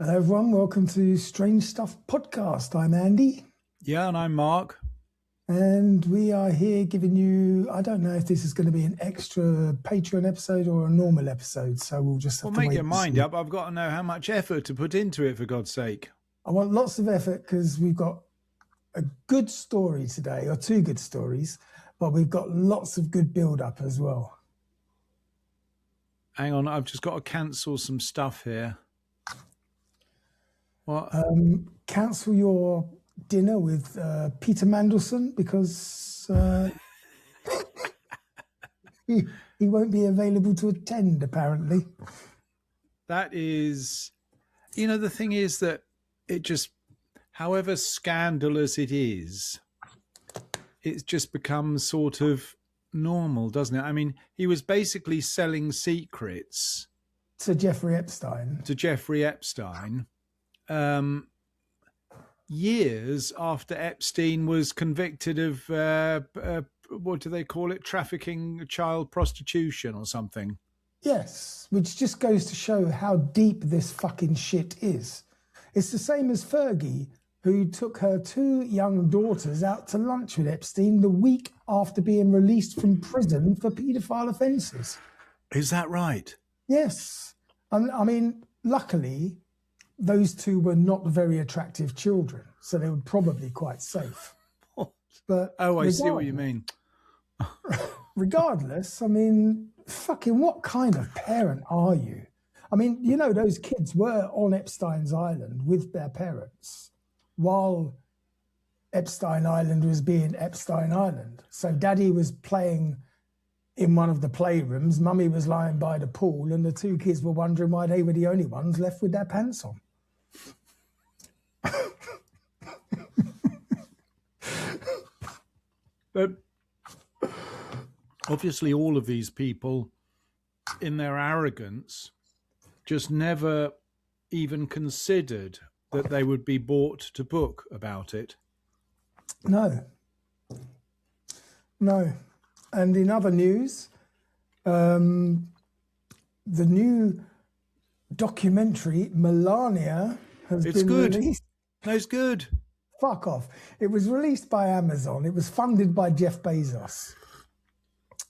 Hello, everyone. Welcome to Strange Stuff Podcast. I'm Andy. Yeah, and I'm Mark. And we are here giving you, I don't know if this is going to be an extra Patreon episode or a normal episode, so we'll just have to wait. Make your mind up. I've got to know how much effort to put into it, for God's sake. I want lots of effort because we've got a good story today, or two good stories, but we've got lots of good build-up as well. Hang on, I've just got to cancel some stuff here. What? Cancel your dinner with Peter Mandelson because he won't be available to attend, apparently. That is, the thing is that it just, however scandalous it is, it just becomes sort of normal, doesn't it? I mean, he was basically selling secrets to Jeffrey Epstein. Years after Epstein was convicted of, what do they call it? Trafficking, child prostitution or something. Yes, which just goes to show how deep this fucking shit is. It's the same as Fergie, who took her two young daughters out to lunch with Epstein the week after being released from prison for paedophile offences. Is that right? Yes. I mean, luckily, those two were not very attractive children, so they were probably quite safe. But I see what you mean. Regardless, I mean, fucking what kind of parent are you? I mean, those kids were on Epstein's Island with their parents while Epstein Island was being Epstein Island. So daddy was playing in one of the playrooms, mummy was lying by the pool, and the two kids were wondering why they were the only ones left with their pants on. But obviously all of these people, in their arrogance, just never even considered that they would be brought to book about it. No. And in other news, the new documentary, Melania, has been released. No, it's good. Fuck off. It was released by Amazon. It was funded by Jeff Bezos.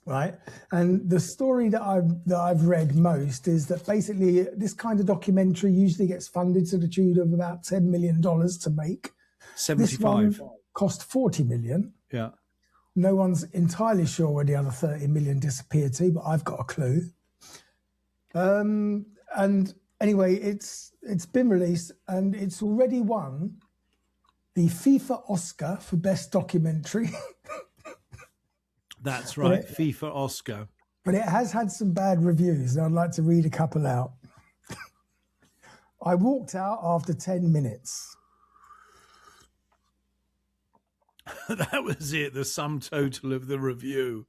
Right? And the story that I've read most is that basically this kind of documentary usually gets funded to the tune of about $10 million to make. 75. This one cost $40 million. Yeah. No one's entirely sure where the other 30 million disappeared to, but I've got a clue. And anyway, it's been released and it's already won the FIFA Oscar for Best Documentary. That's right, FIFA Oscar. But it has had some bad reviews, and I'd like to read a couple out. I walked out after 10 minutes. That was it, the sum total of the review.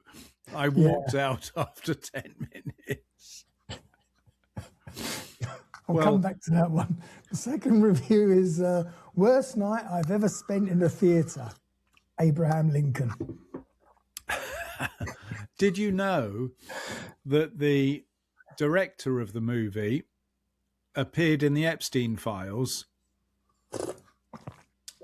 I walked out after 10 minutes. I'll come back to that one. The second review is worst night I've ever spent in a theatre. Abraham Lincoln. Did you know that the director of the movie appeared in the Epstein files?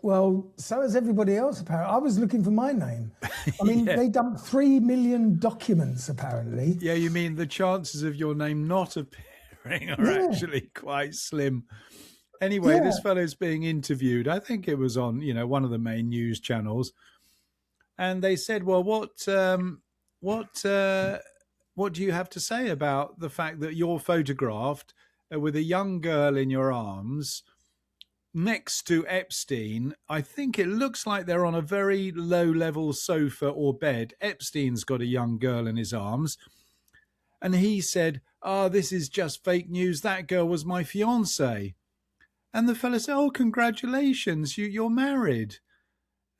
Well, so has everybody else, apparently. I was looking for my name. I mean, They dumped 3 million documents, apparently. Yeah, you mean the chances of your name not appearing are actually quite slim. Anyway, this fellow's being interviewed. I think it was on, one of the main news channels. And they said, well, what do you have to say about the fact that you're photographed with a young girl in your arms next to Epstein? I think it looks like they're on a very low-level sofa or bed. Epstein's got a young girl in his arms. And he said, this is just fake news. That girl was my fiancée. And the fella said, oh, congratulations, you're married.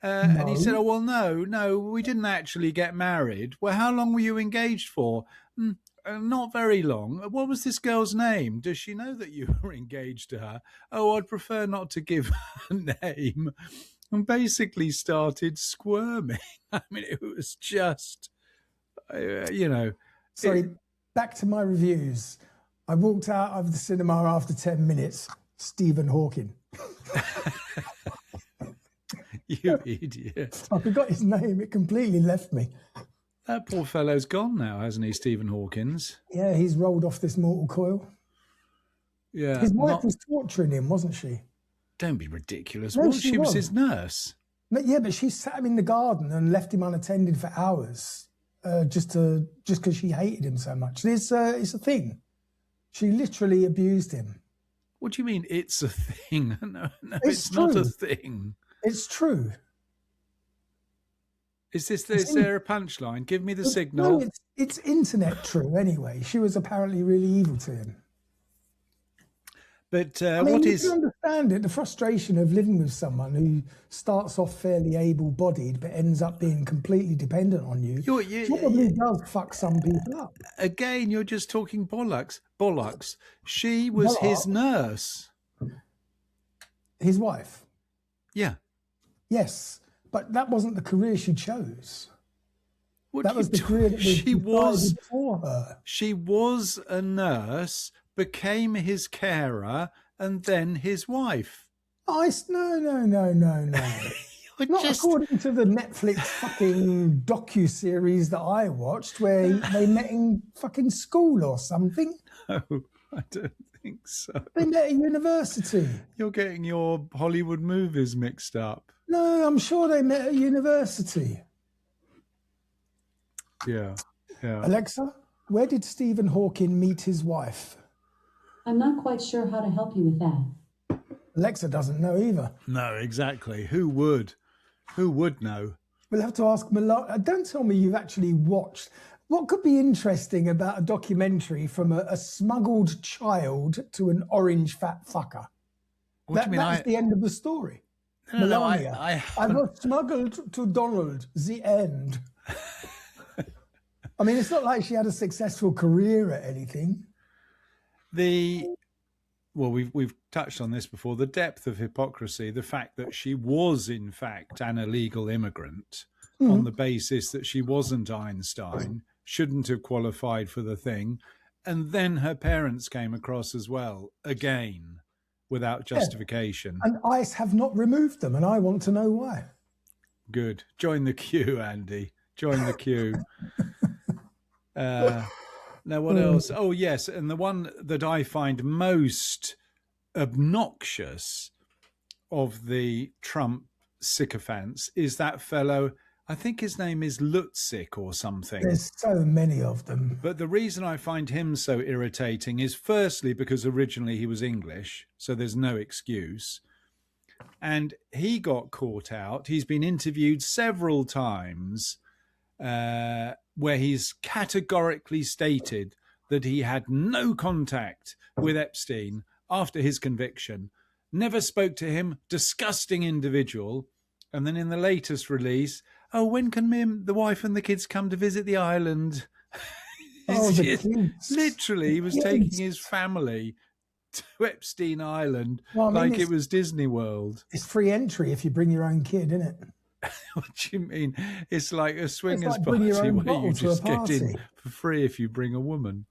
And he said, oh, well, no, we didn't actually get married. Well, how long were you engaged for? Not very long. What was this girl's name? Does she know that you were engaged to her? Oh, I'd prefer not to give her name. And basically started squirming. I mean, it was just, Sorry, back to my reviews. I walked out of the cinema after 10 minutes. Stephen Hawking. You idiot. I forgot his name. It completely left me. That poor fellow's gone now, hasn't he, Stephen Hawkins? Yeah, he's rolled off this mortal coil. Yeah. His wife was torturing him, wasn't she? Don't be ridiculous. No, Well, she was was. his nurse. No, yeah, but she sat him in the garden and left him unattended for hours, just because she hated him so much. It's a thing. She literally abused him. What do you mean? It's a thing? No, It's not true. a thing. It's true. Is there a punchline? Give me the signal. No, it's internet true anyway. She was apparently really evil to him. But I mean, what you is? can understand it, the frustration of living with someone who starts off fairly able-bodied but ends up being completely dependent on you. Probably does fuck some people up. Again, you're just talking bollocks. Bollocks. She was his nurse. His wife? Yeah. Yes, but that wasn't the career she chose. What That was the career that was decided for her. She was a nurse, became his carer, and then his wife. No. Not according to the Netflix fucking docu-series that I watched where they met in fucking school or something. No, I don't think so. They met at university. You're getting your Hollywood movies mixed up. No, I'm sure they met at university. Yeah. Alexa, where did Stephen Hawking meet his wife? I'm not quite sure how to help you with that. Alexa doesn't know either. No, exactly. Who would? Who would know? We'll have to ask Melania. Don't tell me you've actually watched. What could be interesting about a documentary from a smuggled child to an orange fat fucker? What do you mean? That's the end of the story. No, Melania, I was smuggled to Donald. The end. I mean, it's not like she had a successful career at anything. Well, we've touched on this before, the depth of hypocrisy, the fact that she was, in fact, an illegal immigrant on the basis that she wasn't Einstein, shouldn't have qualified for the thing, and then her parents came across as well, again, without justification. And ICE have not removed them, and I want to know why. Good. Join the queue, Andy. Join the queue. Now, what else? Oh, yes. And the one that I find most obnoxious of the Trump sycophants is that fellow, I think his name is Lutzik or something. There's so many of them. But the reason I find him so irritating is firstly because originally he was English, so there's no excuse. And he got caught out. He's been interviewed several times where he's categorically stated that he had no contact with Epstein after his conviction, never spoke to him, disgusting individual. And then in the latest release, oh, when can the wife and the kids come to visit the island? Literally, he was taking his family to Epstein Island like it was Disney World. It's free entry if you bring your own kid, isn't it? What do you mean? It's like a swingers like party where you just get in for free if you bring a woman.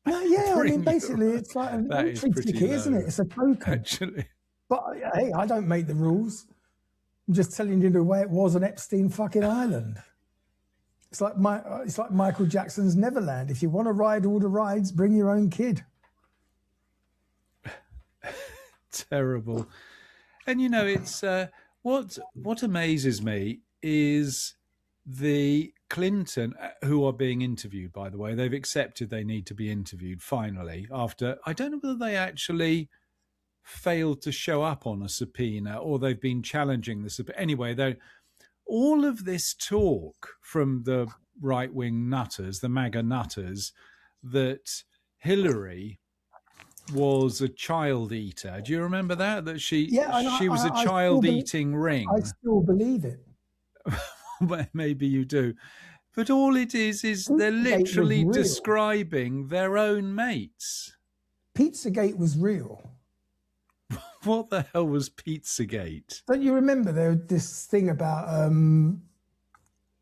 Yeah, I mean, basically, it's like an entry ticket, isn't it? It's a token. Actually. But hey, I don't make the rules. I'm just telling you the way it was on Epstein fucking Island. It's like Michael Jackson's Neverland. If you want to ride all the rides, bring your own kid. Terrible. And you know, it's what amazes me is the Clinton, who are being interviewed, by the way. They've accepted they need to be interviewed finally after, I don't know whether they actually failed to show up on a subpoena or they've been challenging the subpoena. Anyway, all of this talk from the right-wing nutters, the MAGA nutters, that Hillary was a child eater. Do you remember that? That she was a child eating ring. I still believe it. Maybe you do. But all it is they're literally describing their own mates. Pizzagate was real. What the hell was Pizzagate? Don't you remember this thing about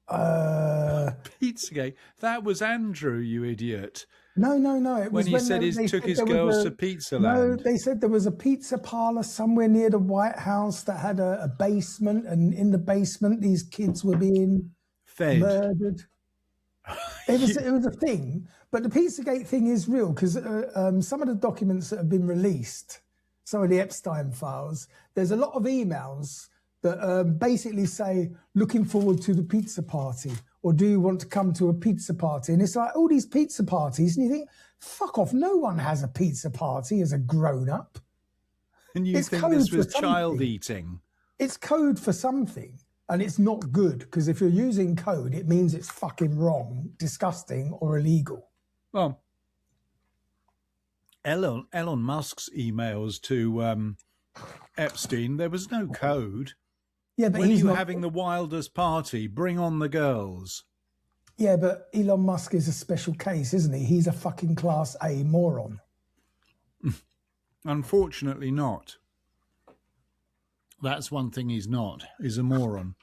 Pizzagate? That was Andrew, you idiot. No. It When was he said he took his girls to Pizza Land. No, they said there was a pizza parlor somewhere near the White House that had a basement, and in the basement, these kids were being Fed. murdered. It was a thing, but the Pizzagate thing is real because some of the documents that have been released, some of the Epstein files, there's a lot of emails that basically say, looking forward to the pizza party, or do you want to come to a pizza party? And it's like all these pizza parties, and you think, fuck off, no one has a pizza party as a grown-up. And you think this was child eating? It's code for something, and it's not good, because if you're using code, it means it's fucking wrong, disgusting, or illegal. Well, Elon Musk's emails to Epstein, there was no code. Yeah, but when are you having the wildest party? Bring on the girls. Yeah, but Elon Musk is a special case, isn't he? He's a fucking class A moron. Unfortunately not. That's one thing he's not. He's a moron.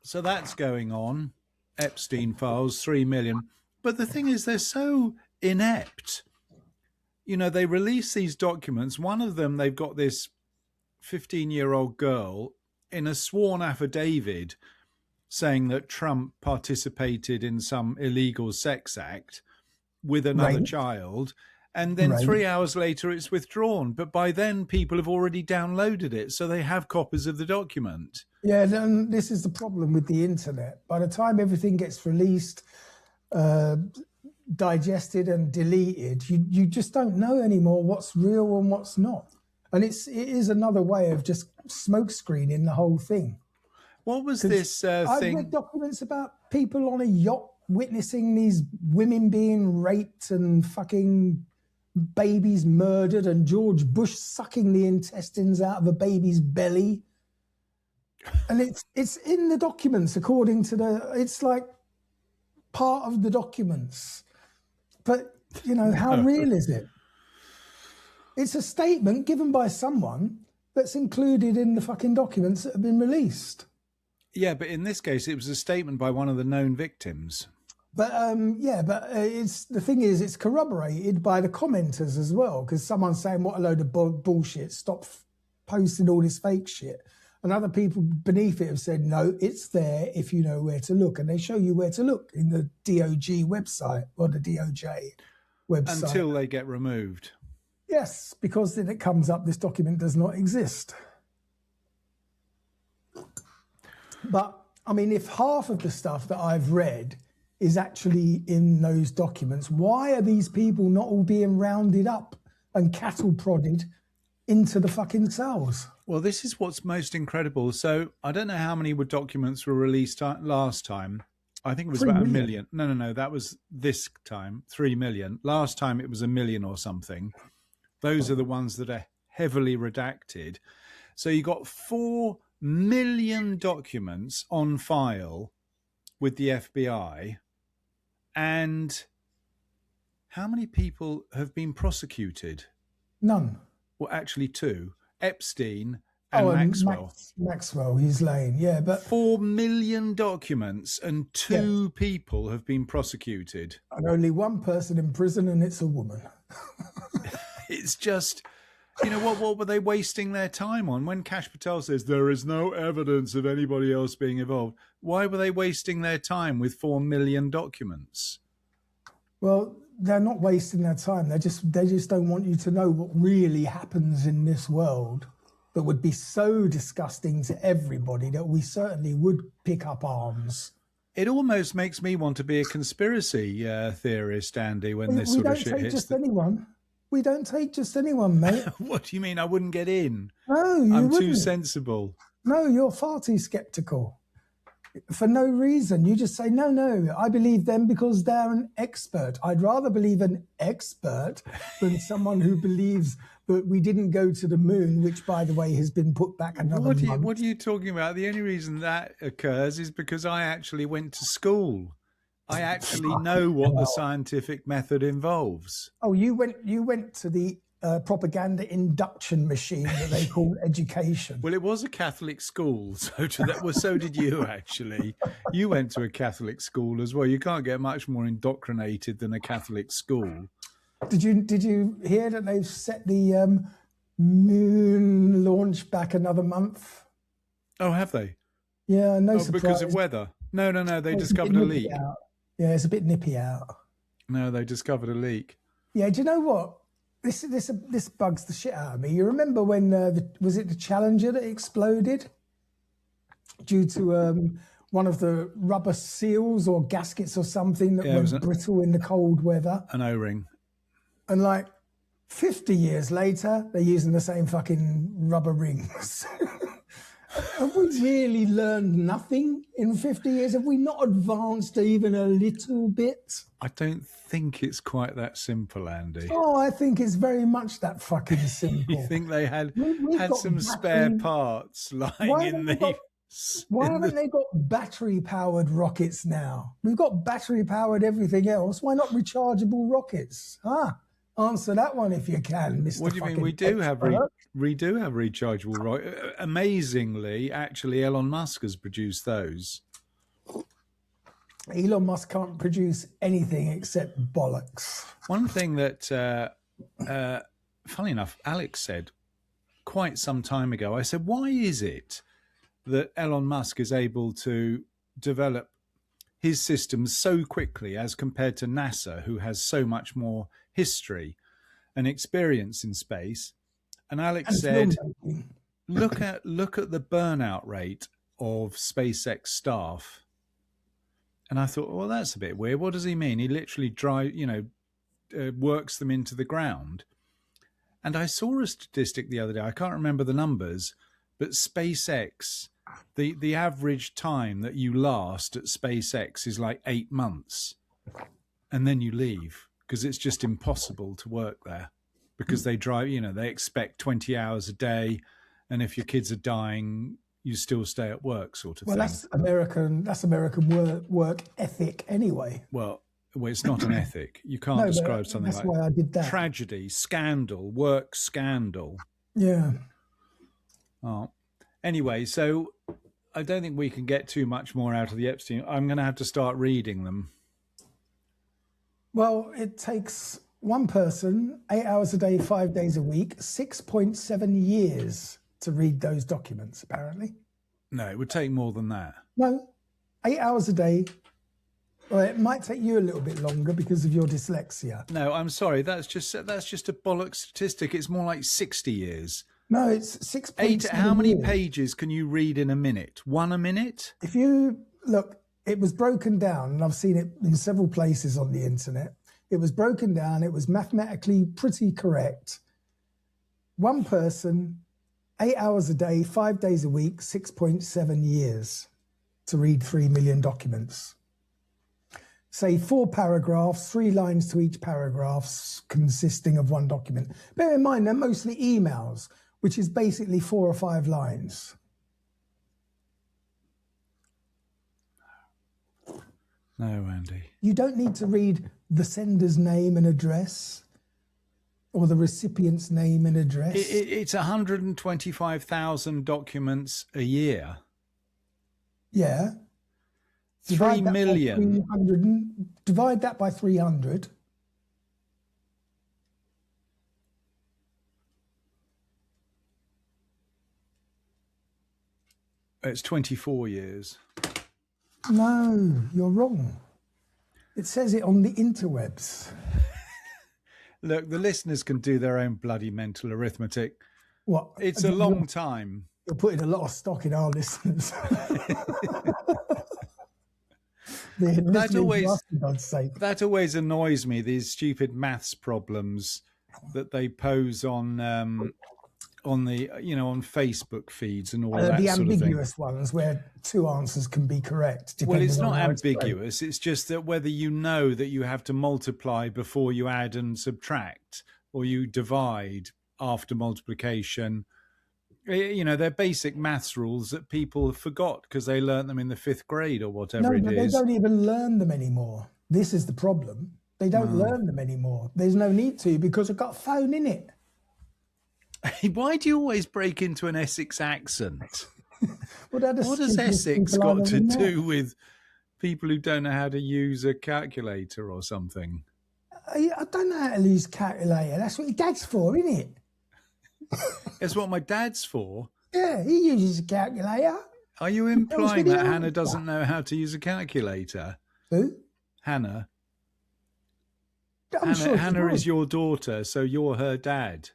So that's going on. Epstein files, 3 million. But the thing is, they're so inept. You know, they release these documents. One of them, they've got this 15-year-old girl in a sworn affidavit saying that Trump participated in some illegal sex act with another child. And then 3 hours later, it's withdrawn. But by then, people have already downloaded it. So they have copies of the document. Yeah, and this is the problem with the internet. By the time everything gets released, digested and deleted, you just don't know anymore what's real and what's not. And it is another way of just smoke screening the whole thing. What was this thing? I've read documents about people on a yacht witnessing these women being raped and fucking babies murdered, and George Bush sucking the intestines out of a baby's belly. And it's in the documents, according to it's like part of the documents. But, you know, how real is it? It's a statement given by someone that's included in the fucking documents that have been released. Yeah, but in this case, it was a statement by one of the known victims. But, it's the thing is, it's corroborated by the commenters as well, because someone's saying, what a load of bullshit, stop posting all this fake shit. And other people beneath it have said, no, it's there if you know where to look. And they show you where to look in the DOJ website, or the DOJ website. Until they get removed. Yes, because then it comes up, this document does not exist. But, I mean, if half of the stuff that I've read is actually in those documents, why are these people not all being rounded up and cattle prodded into the fucking cells? Well, this is what's most incredible. So I don't know how many documents were released last time. I think it was about 1 million. No. That was this time, 3 million. Last time it was 1 million or something. Those are the ones that are heavily redacted. So you got 4 million documents on file with the FBI. And how many people have been prosecuted? None. Well, actually 2. Epstein and Maxwell. Maxwell, he's laying, yeah. But 4 million documents and 2 people have been prosecuted. And only one person in prison, and it's a woman. It's just, you know, what were they wasting their time on? When Kash Patel says there is no evidence of anybody else being involved, why were they wasting their time with 4 million documents? Well, they're not wasting their time. They just don't want you to know what really happens in this world that would be so disgusting to everybody that we certainly would pick up arms. It almost makes me want to be a conspiracy theorist, Andy, when this sort of shit hits. We don't take just anyone. We don't take just anyone, mate. What do you mean I wouldn't get in? No, you I'm wouldn't. too sensible. No, you're far too sceptical. For no reason. You just say, no, I believe them because they're an expert. I'd rather believe an expert than someone who believes that we didn't go to the moon, which, by the way, has been put back another month. What are you talking about? The only reason that occurs is because I actually went to school. I actually know what the scientific method involves. Oh, you went to the propaganda induction machine that they call education. Well, it was a Catholic school, so so did you, actually. You went to a Catholic school as well. You can't get much more indoctrinated than a Catholic school. Did you hear that they've set the moon launch back another month? Oh, have they? Yeah, no surprise. Because of weather? No. They discovered a leak. Yeah, it's a bit nippy out. No, they discovered a leak. Yeah, do you know what? This bugs the shit out of me. You remember when was it the Challenger that exploded due to one of the rubber seals or gaskets or something that went brittle in the cold weather? An O-ring. And like 50 years later, they're using the same fucking rubber rings. Have we really learned nothing in 50 years? Have we not advanced even a little bit? I don't think it's quite that simple, Andy. Oh, I think it's very much that fucking simple. You think they had some spare parts lying in the... Why haven't they got battery-powered rockets now? We've got battery-powered everything else. Why not rechargeable rockets? Answer that one if you can, Mr. What do you mean? We do have rechargeable rockets. Amazingly, actually, Elon Musk has produced those. Elon Musk can't produce anything except bollocks. One thing that, funny enough, Alex said quite some time ago, I said, why is it that Elon Musk is able to develop his systems so quickly as compared to NASA, who has so much more history and experience in space? And Alex said, look at the burnout rate of SpaceX staff. And I thought, well, that's a bit weird. What does he mean? He literally works them into the ground. And I saw a statistic the other day. I can't remember the numbers, but SpaceX, the average time that you last at SpaceX is like 8 months. And then you leave because it's just impossible to work there because they drive, they expect 20 hours a day. And if your kids are dying, you still stay at work, sort of thing. Well, that's American work ethic anyway. Well, it's not an ethic. You can't describe something that's like why I did that. Tragedy, scandal, work scandal. Yeah. Oh. Anyway, so I don't think we can get too much more out of the Epstein. I'm going to have to start reading them. Well, it takes one person 8 hours a day, 5 days a week, 6.7 years to read those documents, apparently. No, it would take more than that. No, 8 hours a day. Well, it might take you a little bit longer because of your dyslexia. No, I'm sorry. That's just a bollock statistic. It's more like 60 years. No, it's 6.7 How many years. pages can you read in a minute? One a minute? If you look, it was broken down, and I've seen it in several places on the internet. It was broken down. It was mathematically pretty correct. One person, 8 hours a day, 5 days a week, 6.7 years to read 3 million documents. Say 4 paragraphs, 3 lines to each paragraph consisting of one document. Bear in mind, they're mostly emails, which is basically 4 or 5 lines. No, Andy. You don't need to read the sender's name and address or the recipient's name and address. It's 125,000 documents a year. Yeah. 3 million. Divide that by 300. It's 24 years. No, you're wrong. It says it on the interwebs. Look, the listeners can do their own bloody mental arithmetic. What? It's a long time. You're putting a lot of stock in our listeners. That always annoys me, these stupid maths problems that they pose on the on Facebook feeds and all that the sort of thing. ambiguous ones where 2 answers can be correct. Well, it's not ambiguous. It's just that whether you know that you have to multiply before you add and subtract, or you divide after multiplication. They're basic maths rules that people forgot because they learnt them in the 5th grade or whatever it is. No, they don't even learn them anymore. This is the problem. They don't learn them anymore. There's no need to because I've got a phone in it. Why do you always break into an Essex accent? Well, they're the What has stupidest Essex people I've got to ever met. do with people who don't know how to use a calculator or something? I don't know how to use calculator. That's what your dad's for, isn't it? That's what my dad's for. Yeah, he uses a calculator. Are you implying video that Hannah answer. doesn't know how to use a calculator? Who? Hannah? I'm sure she Hannah does. is your daughter, so you're her dad.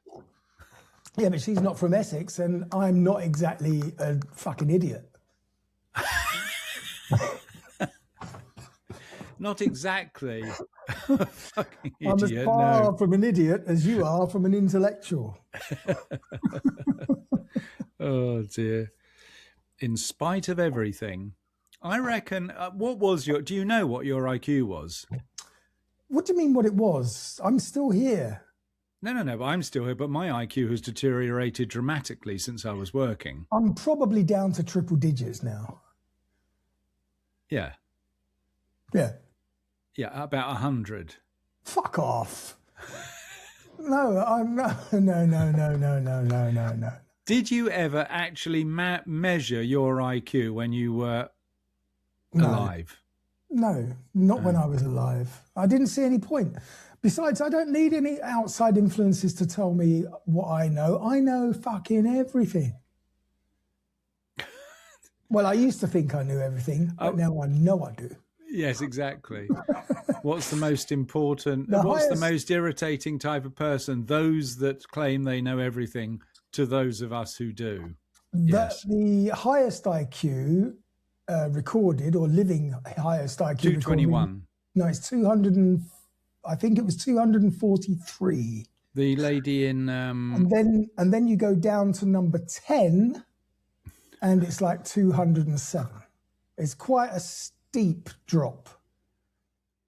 Yeah, but she's not from Essex, and I'm not exactly a fucking idiot. Not exactly a fucking idiot, I'm as far no. from an idiot as you are from an intellectual. Oh, dear. In spite of everything, I reckon, do you know what your IQ was? What do you mean what it was? I'm still here. No, but I'm still here, but my IQ has deteriorated dramatically since I was working. I'm probably down to triple digits now. Yeah. Yeah. Yeah, about 100. Fuck off. No, I'm no. Did you ever actually measure your IQ when you were alive? No, not when I was alive. I didn't see any point. Besides, I don't need any outside influences to tell me what I know. I know fucking everything. Well, I used to think I knew everything, but now I know I do. Yes, exactly. What's the most important, The what's the highest- most irritating type of person? Those that claim they know everything to those of us who do. Yes. The highest IQ recorded, or living highest IQ 221. No, it's 200 I think it was 243. The lady in... And then you go down to number 10, and it's like 207. It's quite a steep drop.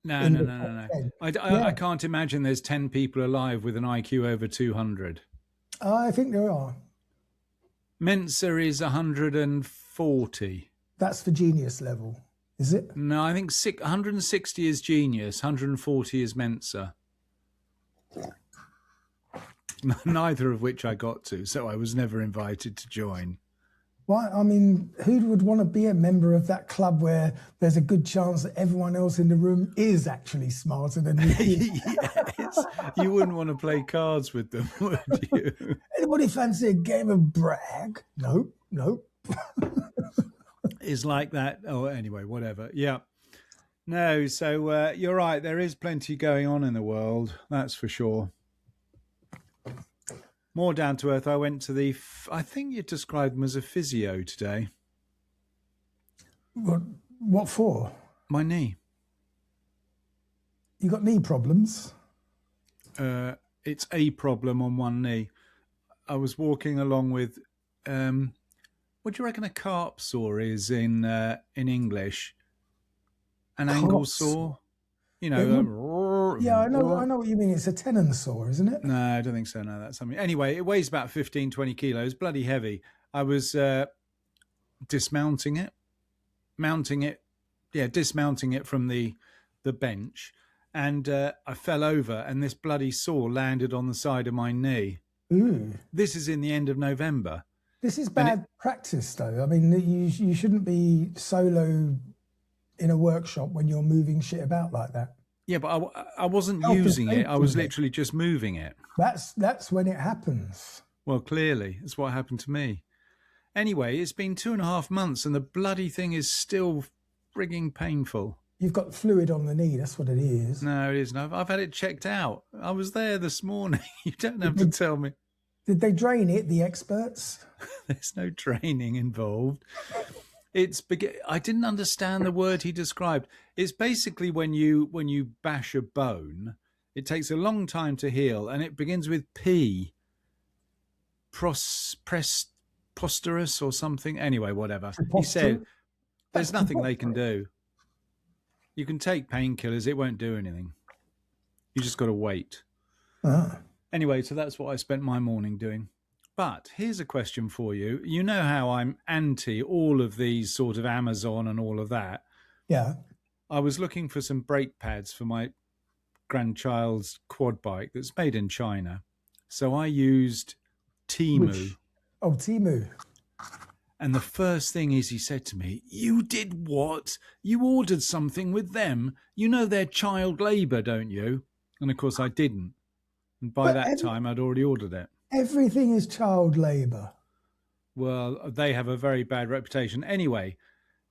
No. Yeah. I can't imagine there's 10 people alive with an IQ over 200. I think there are. Mensa is 140. That's for genius level, is it? No, I think 160 is genius, 140 is Mensa. Neither of which I got to, so I was never invited to join. Why? I mean, who would want to be a member of that club where there's a good chance that everyone else in the room is actually smarter than you? Yes. You wouldn't want to play cards with them, would you? Anybody fancy a game of brag? Nope. It's like that. Oh, anyway, whatever. Yeah. No, so you're right. There is plenty going on in the world. That's for sure. More down to earth. I went to I think you described them as a physio today. What for? My knee. You got knee problems? It's a problem on one knee. I was walking along with, what do you reckon a carp saw is in English? An angle saw? You know. Yeah, I know what you mean. It's a tenon saw, isn't it? No, I don't think so. No, that's something. Anyway, it weighs about 15, 20 kilos, bloody heavy. I was dismounting it from the bench, and I fell over, and this bloody saw landed on the side of my knee. Ooh. This is in the end of November. This is bad practice, though. I mean, you shouldn't be solo in a workshop when you're moving shit about like that. Yeah, but I wasn't using it. I was literally just moving it. That's when it happens. Well, clearly, that's what happened to me. Anyway, it's been 2.5 months, and the bloody thing is still frigging painful. You've got fluid on the knee. That's what it is. No, it isn't. I've had it checked out. I was there this morning. You don't have to tell me. Did they drain it, the experts? There's no draining involved. I didn't understand the word he described. It's basically when you bash a bone, it takes a long time to heal, and it begins with P. Posterous or something. Anyway, whatever. He said there's nothing they can do. You can take painkillers, it won't do anything. You just got to wait. Anyway, so that's what I spent my morning doing. But here's a question for you. You know how I'm anti all of these sort of Amazon and all of that. Yeah. I was looking for some brake pads for my grandchild's quad bike that's made in China. So I used Temu. Temu. And the first thing is, he said to me, "You did what? You ordered something with them. You know they're child labour, don't you?" And of course I didn't. And by that time, I'd already ordered it. Everything is child labour. Well, they have a very bad reputation. Anyway,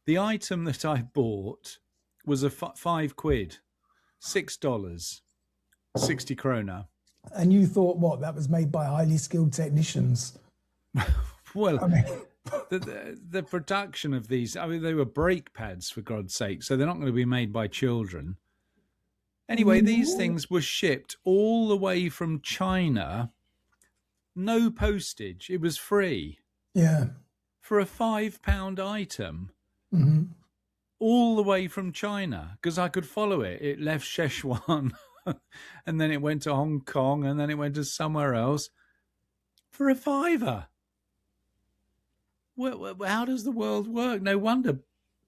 the item that I bought was a £5, $6, 60 krona. And you thought what? That was made by highly skilled technicians. Well, the production of these, I mean, they were brake pads, for God's sake, so they're not going to be made by children. Anyway, these things were shipped all the way from China. No postage. It was free. Yeah. For a £5 item. Mm-hmm. All the way from China, because I could follow it. It left Szechuan, and then it went to Hong Kong, and then it went to somewhere else for a £5. Well, how does the world work? No wonder,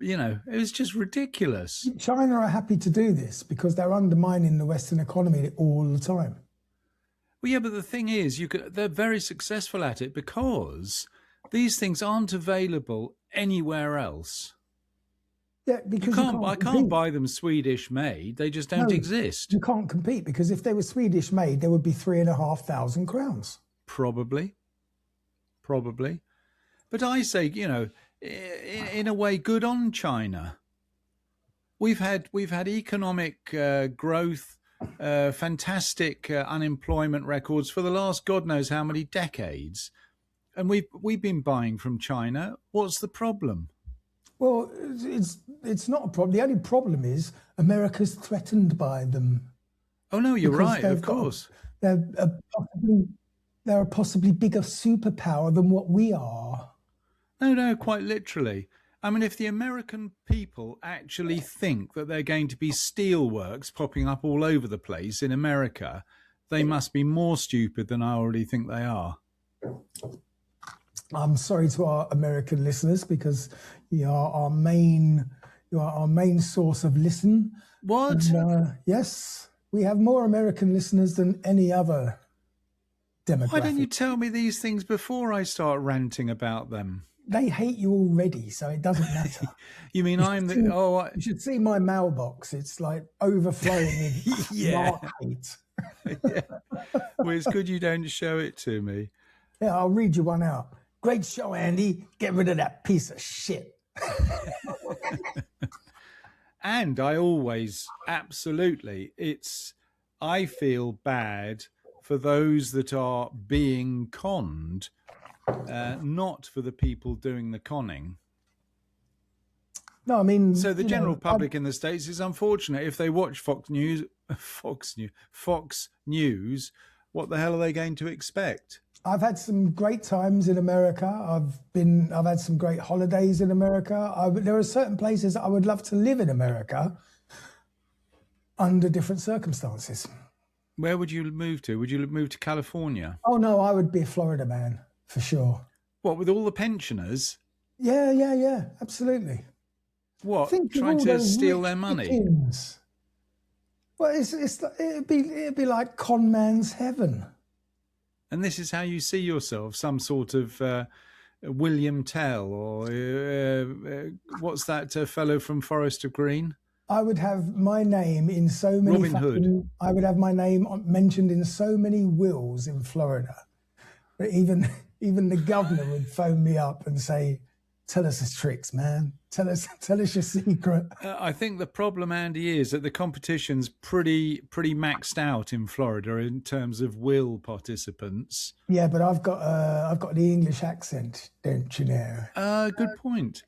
it was just ridiculous. China are happy to do this because they're undermining the Western economy all the time. Well, yeah, but the thing is, they're very successful at it because these things aren't available anywhere else. Yeah, because I can't buy them Swedish made. They just don't exist. You can't compete because if they were Swedish made, there would be 3,500 crowns. Probably. But I say, in a way, good on China. We've had economic growth, fantastic unemployment records for the last God knows how many decades, and we've been buying from China. What's the problem? Well, it's not a problem. The only problem is America's threatened by them. Oh no, you're right. Of course, they're a possibly bigger superpower than what we are. No, quite literally. I mean, if the American people actually think that they're going to be steelworks popping up all over the place in America, they must be more stupid than I already think they are. I'm sorry to our American listeners because you are our main source of listen. What? And, yes, we have more American listeners than any other demographic. Why don't you tell me these things before I start ranting about them? They hate you already, so it doesn't matter. You mean you should see my mailbox. It's like overflowing with Mark hate. Yeah. Well, it's good you don't show it to me. Yeah, I'll read you one out. Great show, Andy. Get rid of that piece of shit. And I always, absolutely, I feel bad for those that are being conned, not for the people doing the conning. No, I mean... So the general public in the States is unfortunate. If they watch Fox News, what the hell are they going to expect? I've had some great times in America. I've had some great holidays in America. There are certain places I would love to live in America under different circumstances. Where would you move to? Would you move to California? Oh, no, I would be a Florida man, for sure. What, with all the pensioners? Yeah, absolutely. What, trying to steal their money? Pickings. Well, it'd be like con man's heaven. And this is how you see yourself, some sort of William Tell, or what's that fellow from Forest of Green? I would have my name in so many... Robin Hood. I would have my name mentioned in so many wills in Florida. But even the governor would phone me up and say, "Tell us his tricks, man. Tell us your secret." I think the problem, Andy, is that the competition's pretty maxed out in Florida in terms of will participants. Yeah, but I've got the English accent, don't you know? Good point.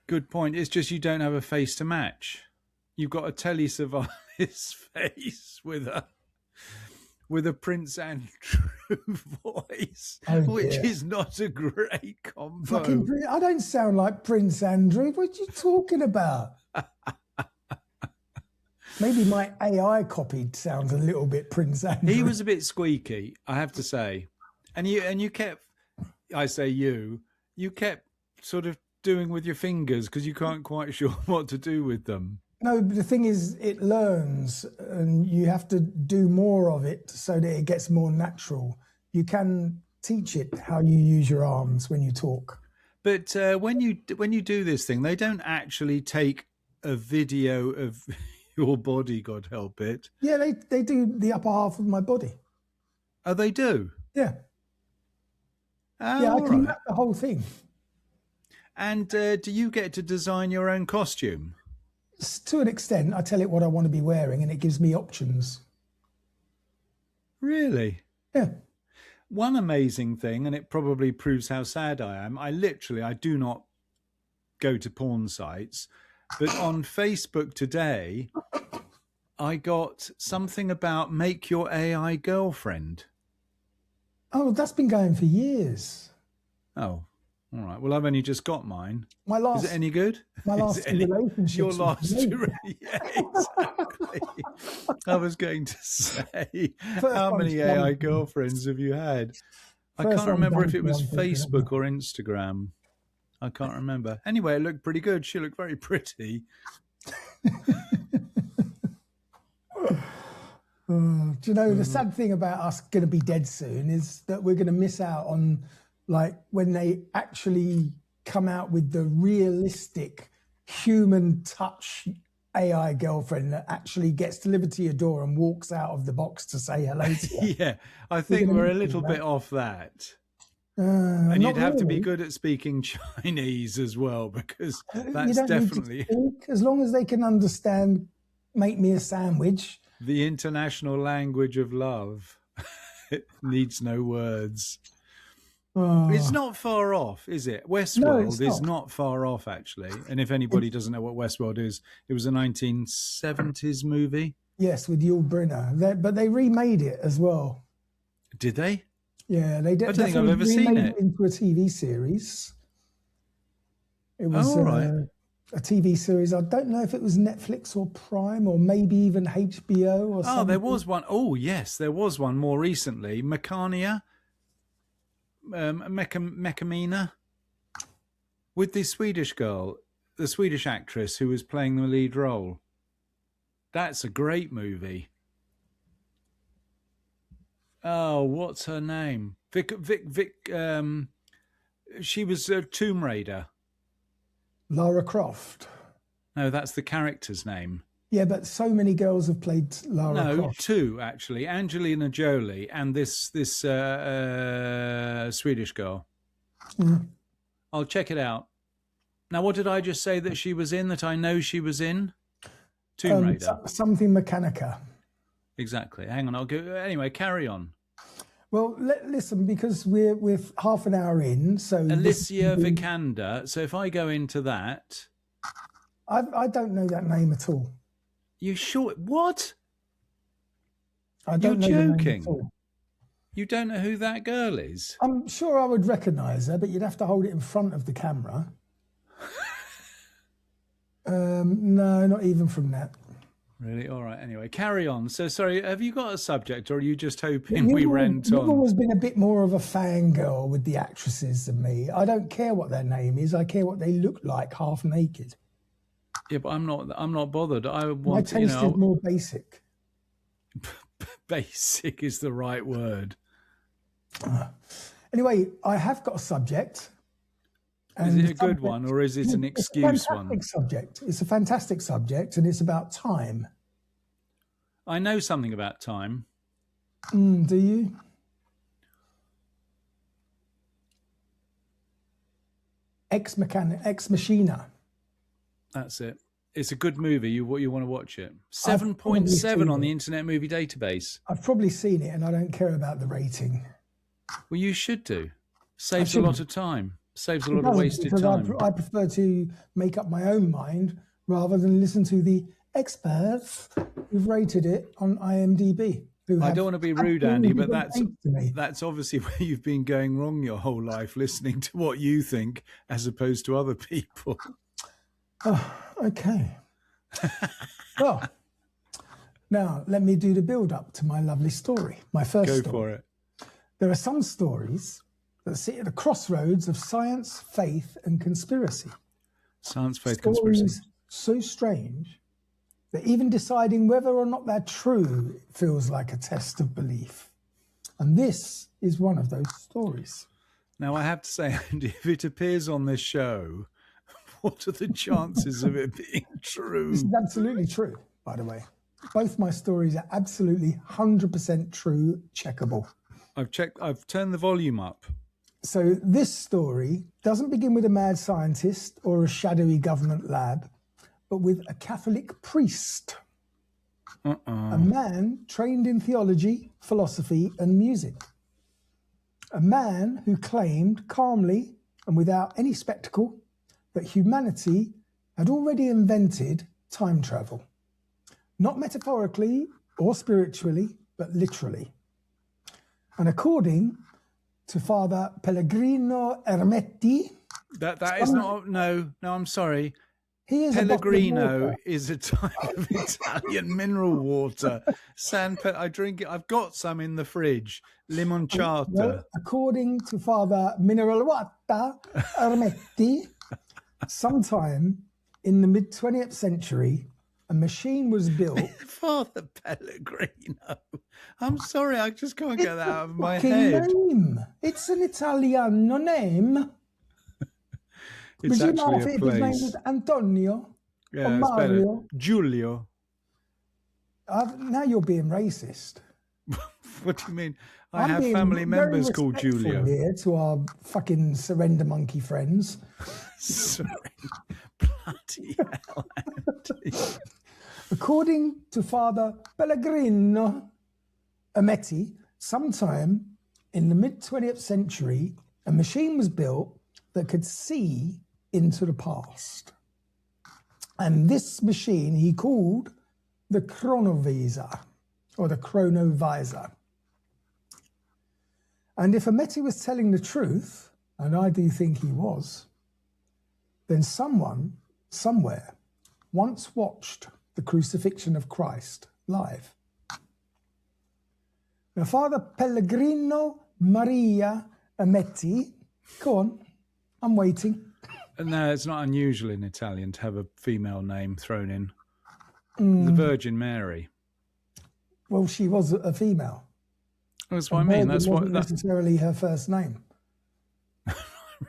Good point. It's just you don't have a face to match. You've got a Telly Savalas face with a Prince Andrew voice, which is not a great combo. I don't sound like Prince Andrew. What are you talking about? Maybe my AI copied sounds a little bit Prince Andrew. He was a bit squeaky, I have to say. And you kept, I say you kept sort of doing with your fingers because you can't quite sure what to do with them. No, but the thing is, it learns, and you have to do more of it so that it gets more natural. You can teach it how you use your arms when you talk. But when you do this thing, they don't actually take a video of your body, God help it. Yeah, they do the upper half of my body. Oh, they do? Yeah. Oh, Yeah, I can right. map the whole thing. And do you get to design your own costume? To an extent, I tell it what I want to be wearing and it gives me options. Really? Yeah. One amazing thing, and it probably proves how sad I am, I do not go to porn sites, but on Facebook today, I got something about make your AI girlfriend. Oh, that's been going for years. Oh, all right. Well, I've only just got mine. My last, Is it any good? My last relationship. Your last yeah, exactly. I was going to say, how many AI girlfriends have you had? I can't remember if it was Facebook or Instagram. I can't remember. Anyway, it looked pretty good. She looked very pretty. Do you know, the sad thing about us going to be dead soon is that we're going to miss out on, like, when they actually come out with the realistic human touch AI girlfriend that actually gets delivered to your door and walks out of the box to say hello to you. Yeah, I think we're a little bit off that. And you'd have to be good at speaking Chinese as well, because that's definitely... As long as they can understand, make me a sandwich. The international language of love. It needs no words. Oh. It's not far off, is it? Westworld is not far off, actually. And if anybody doesn't know what Westworld is, it was a 1970s movie. Yes, with Yul Brynner. But they remade it as well. Did they? Yeah, they did. I don't think I've ever seen it. Into a TV series. It was right. A TV series. I don't know if it was Netflix or Prime or maybe even HBO or something. Oh, there was one. Oh, yes, there was one more recently. Mechamina, with the Swedish girl, the Swedish actress who was playing the lead role. That's a great movie. Oh, what's her name? She was Tomb Raider. Lara Croft. No, that's the character's name. Yeah, but so many girls have played Lara Croft. No, two, actually. Angelina Jolie and this Swedish girl. Mm. I'll check it out. Now, what did I just say that she was in, that I know she was in? Tomb Raider. Something Mechanica. Exactly. Hang on, I'll go. Anyway, carry on. Well, listen, because we're half an hour in, so Alicia Vikander. So if I go into that, I don't know that name at all. You sure? What? You're joking. You don't know who that girl is? I'm sure I would recognise her, but you'd have to hold it in front of the camera. No, not even from that. Really? All right. Anyway, carry on. So, sorry, have you got a subject, or are you just hoping we rant on? You've always been a bit more of a fangirl with the actresses than me. I don't care what their name is. I care what they look like, half naked. Yeah, but I'm not bothered. I want. My taste is more basic. Basic is the right word. Anyway, I have got a subject. Is it a good one, or is it an excuse one? It's a fantastic subject, and it's about time. I know something about time. Do you? Ex Machina. That's it. It's a good movie. You want to watch it. 7.7 on the Internet Movie Database. I've probably seen it, and I don't care about the rating. Well, you should do. Saves a lot of time. Saves a lot of wasted time. I prefer to make up my own mind rather than listen to the experts who've rated it on IMDb. I don't want to be rude, Andy, but that's obviously where you've been going wrong your whole life, listening to what you think as opposed to other people. Oh, okay. Well, now let me do the build-up to my lovely story, my first story. Go for it. There are some stories that sit at the crossroads of science, faith, and conspiracy. Science, faith, stories conspiracy. So strange that even deciding whether or not they're true feels like a test of belief. And this is one of those stories. Now, I have to say, Andy, if it appears on this show, what are the chances of it being true? This is absolutely true, by the way. Both my stories are absolutely 100% true, checkable. I've turned the volume up. So this story doesn't begin with a mad scientist or a shadowy government lab, but with a Catholic priest. A man trained in theology, philosophy, and music. A man who claimed calmly and without any spectacle that humanity had already invented time travel. Not metaphorically or spiritually, but literally. And according to Father Pellegrino Ermetti... That is not... No, I'm sorry. He is Pellegrino is a type of Italian mineral water. I drink it. I've got some in the fridge. Limoncello. Well, according to Father Mineral Water Ermetti, sometime in the mid-20th century, a machine was built. Father Pellegrino. I'm sorry, I just can't get that out of my head. Name. It's an Italiano name. It's actually a place. His name was Antonio or Mario. Giulio. Now you're being racist. What do you mean? I have family members called Giulio. Here to our fucking surrender monkey friends. Bloody hell, Andy. According to Father Pellegrino Ermetti, sometime in the mid-20th century, a machine was built that could see into the past. And this machine he called the Chronovisor, or the Chronovisor. And if Ermetti was telling the truth, and I do think he was, then someone, somewhere, once watched the crucifixion of Christ live. Now, Father Pellegrino Maria Ermetti, go on, I'm waiting. No, it's not unusual in Italian to have a female name thrown in. The Virgin Mary. Well, she was a female. That's what I mean. That's what necessarily her first name. I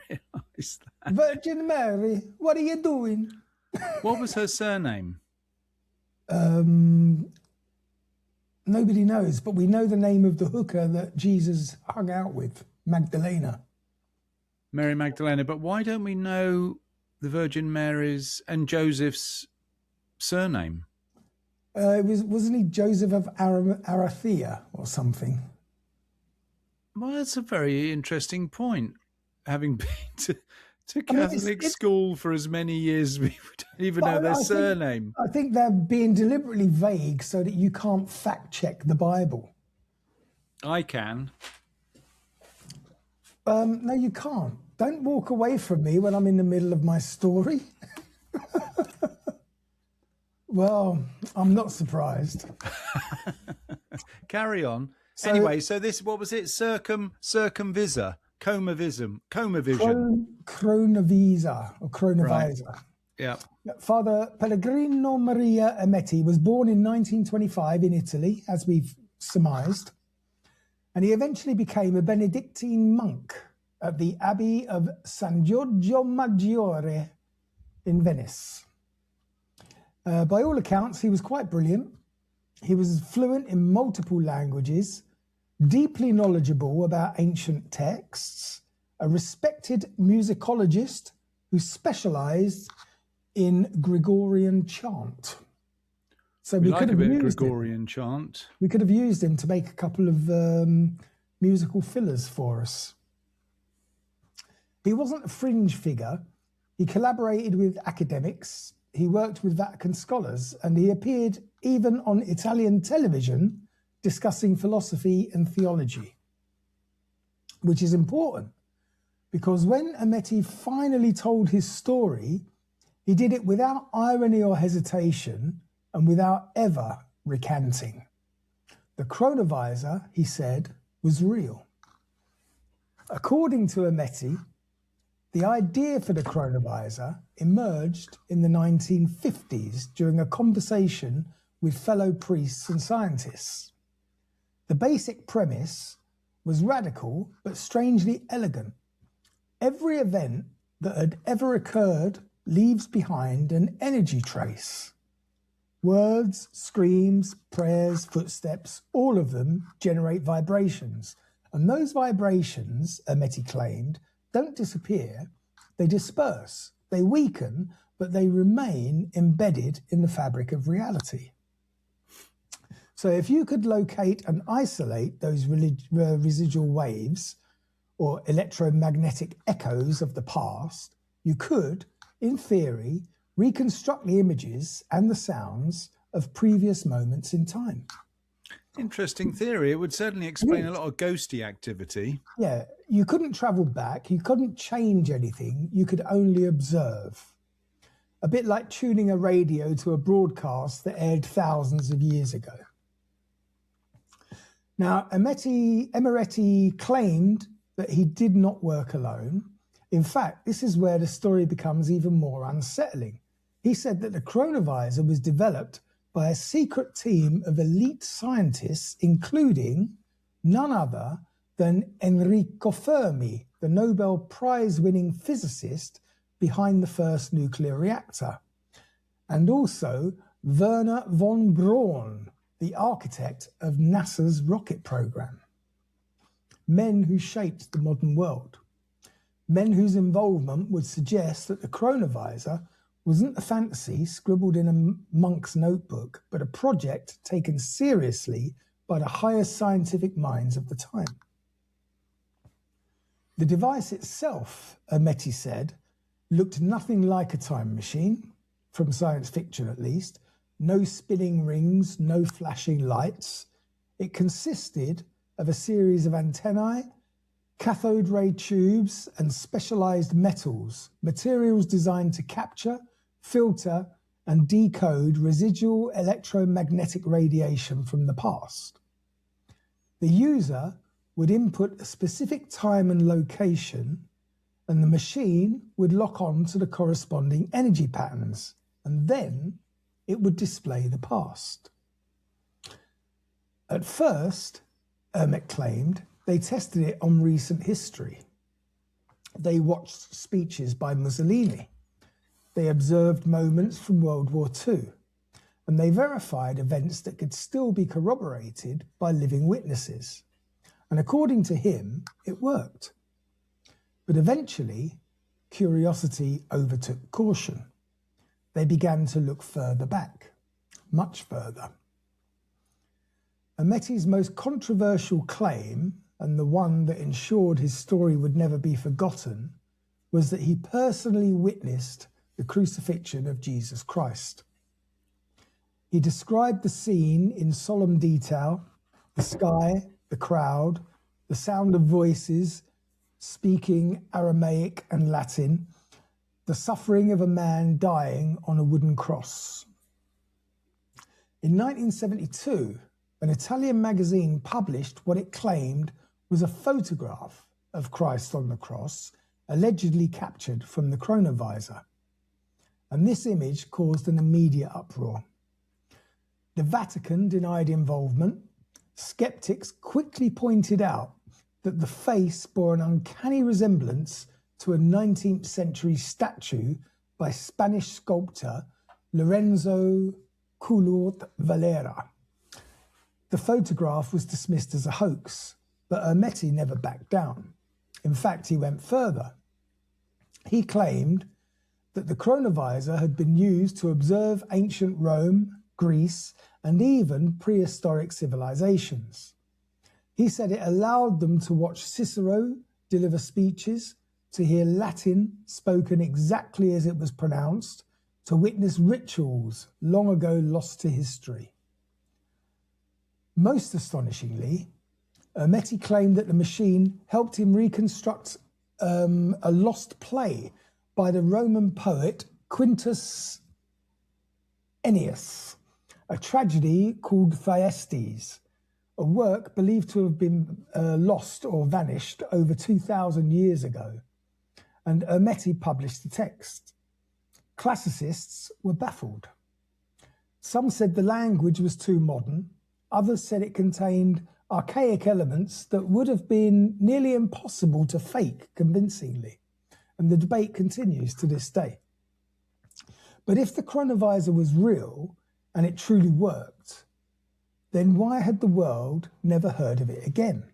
realised that. Virgin Mary, what are you doing? What was her surname? Nobody knows, but we know the name of the hooker that Jesus hung out with, Magdalena. Mary Magdalena. But why don't we know the Virgin Mary's and Joseph's surname? Wasn't he Joseph of Arimathea or something? Well, that's a very interesting point. Having been to Catholic school for as many years, we don't even know their surname. I think they're being deliberately vague so that you can't fact check the Bible. I can. No, you can't. Don't walk away from me when I'm in the middle of my story. Well, I'm not surprised. Carry on. So, anyway, so this, what was it? Circumvisor, Chronovisor. Chronovisor or Chronovisor. Right. Yeah. Father Pellegrino Maria Ermetti was born in 1925 in Italy, as we've surmised, and he eventually became a Benedictine monk at the Abbey of San Giorgio Maggiore in Venice. By all accounts, he was quite brilliant. He was fluent in multiple languages, deeply knowledgeable about ancient texts, a respected musicologist who specialized in Gregorian chant. So we could have used Gregorian chant. We could have used him to make a couple of musical fillers for us. He wasn't a fringe figure. He collaborated with academics. He worked with Vatican scholars, and he appeared even on Italian television discussing philosophy and theology, which is important because when Ermetti finally told his story, he did it without irony or hesitation and without ever recanting. The Chronovisor, he said, was real. According to Ermetti, the idea for the Chronovisor emerged in the 1950s during a conversation with fellow priests and scientists. The basic premise was radical but strangely elegant. Every event that had ever occurred leaves behind an energy trace. Words, screams, prayers, footsteps, all of them generate vibrations. And those vibrations, Hermetti claimed, don't disappear, they disperse, they weaken, but they remain embedded in the fabric of reality. So if you could locate and isolate those residual waves or electromagnetic echoes of the past, you could, in theory, reconstruct the images and the sounds of previous moments in time. Interesting theory. It would certainly explain a lot of ghosty activity. Yeah, you couldn't travel back, you couldn't change anything, you could only observe. A bit like tuning a radio to a broadcast that aired thousands of years ago. Now, Emeretti claimed that he did not work alone. In fact, this is where the story becomes even more unsettling. He said that the Chronovisor was developed by a secret team of elite scientists, including none other than Enrico Fermi, the Nobel Prize-winning physicist behind the first nuclear reactor, and also Werner von Braun, the architect of NASA's rocket program. Men who shaped the modern world. Men whose involvement would suggest that the Chronovisor wasn't a fantasy scribbled in a monk's notebook, but a project taken seriously by the highest scientific minds of the time. The device itself, Hermetti said, looked nothing like a time machine, from science fiction at least. No spinning rings, no flashing lights. It consisted of a series of antennae, cathode ray tubes, and specialized metals, materials designed to capture, filter, and decode residual electromagnetic radiation from the past. The user would input a specific time and location, and the machine would lock on to the corresponding energy patterns, and then it would display the past. At first, Hermet claimed, they tested it on recent history. They watched speeches by Mussolini. They observed moments from World War II, and they verified events that could still be corroborated by living witnesses. And according to him, it worked. But eventually, curiosity overtook caution. They began to look further back, much further. Hermetti's most controversial claim, and the one that ensured his story would never be forgotten, was that he personally witnessed the crucifixion of Jesus Christ. He described the scene in solemn detail, the sky, the crowd, the sound of voices speaking Aramaic and Latin, the suffering of a man dying on a wooden cross. In 1972, an Italian magazine published what it claimed was a photograph of Christ on the cross, allegedly captured from the Chronovisor. And this image caused an immediate uproar. The Vatican denied involvement. Skeptics quickly pointed out that the face bore an uncanny resemblance to a 19th century statue by Spanish sculptor Lorenzo Coulort Valera. The photograph was dismissed as a hoax, but Hermetti never backed down. In fact, he went further. He claimed that the Chronovisor had been used to observe ancient Rome, Greece, and even prehistoric civilizations. He said it allowed them to watch Cicero deliver speeches, to hear Latin spoken exactly as it was pronounced, to witness rituals long ago lost to history. Most astonishingly, Hermetti claimed that the machine helped him reconstruct a lost play by the Roman poet Quintus Ennius, a tragedy called Thyestes, a work believed to have been lost or vanished over 2,000 years ago, and Hermetti published the text. Classicists were baffled. Some said the language was too modern, others said it contained archaic elements that would have been nearly impossible to fake convincingly. And the debate continues to this day. But if the chronovisor was real and it truly worked, then why had the world never heard of it again?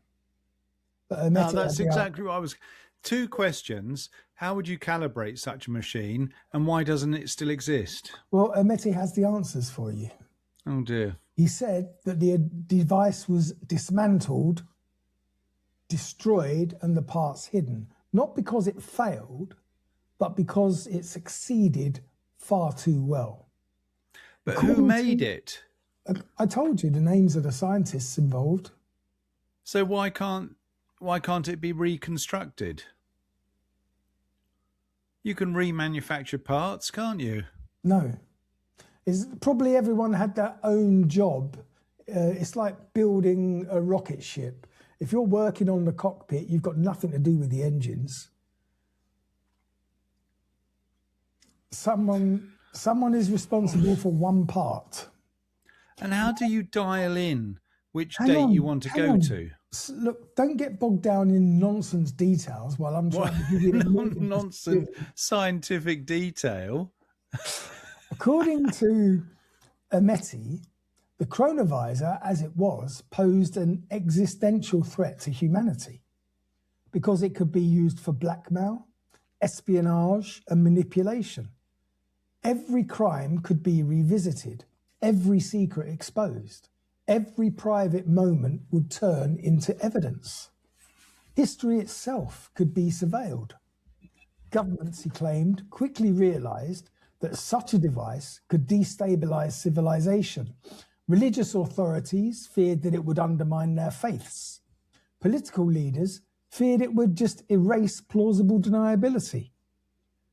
Now, that's exactly what I was... 2 questions. How would you calibrate such a machine, and why doesn't it still exist? Well, Hermeti has the answers for you. Oh, dear. He said that the device was dismantled, destroyed, and the parts hidden, not because it failed, but because it succeeded far too well. But who made it? I told you the names of the scientists involved. So why can't it be reconstructed? You can remanufacture parts, can't you? No. Probably everyone had their own job. It's like building a rocket ship. If you're working on the cockpit, you've got nothing to do with the engines. Someone is responsible for one part. And how do you dial in which date you want to go to? Look, don't get bogged down in nonsense details while I'm trying to give you nonsense scientific detail. According to Hermeti, the chronovisor, as it was, posed an existential threat to humanity because it could be used for blackmail, espionage, and manipulation. Every crime could be revisited, every secret exposed. Every private moment would turn into evidence. History itself could be surveilled. Governments, he claimed, quickly realized that such a device could destabilize civilization. Religious authorities feared that it would undermine their faiths. Political leaders feared it would just erase plausible deniability.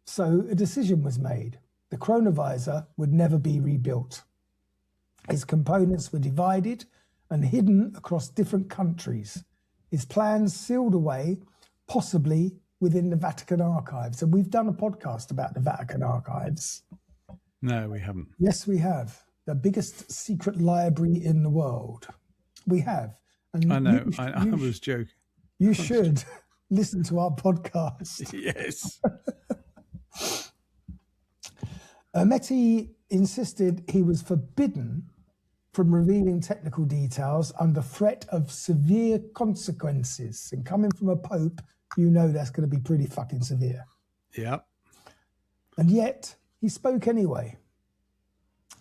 So a decision was made. The chronovisor would never be rebuilt. His components were divided and hidden across different countries. His plans sealed away, possibly within the Vatican archives. And we've done a podcast about the Vatican archives. No, we haven't. Yes, we have. The biggest secret library in the world. We have. And I know. I was joking. You should listen to our podcast. Yes. Hermeti insisted he was forbidden from revealing technical details under threat of severe consequences. And coming from a pope, you know that's going to be pretty fucking severe. Yeah. And yet, he spoke anyway.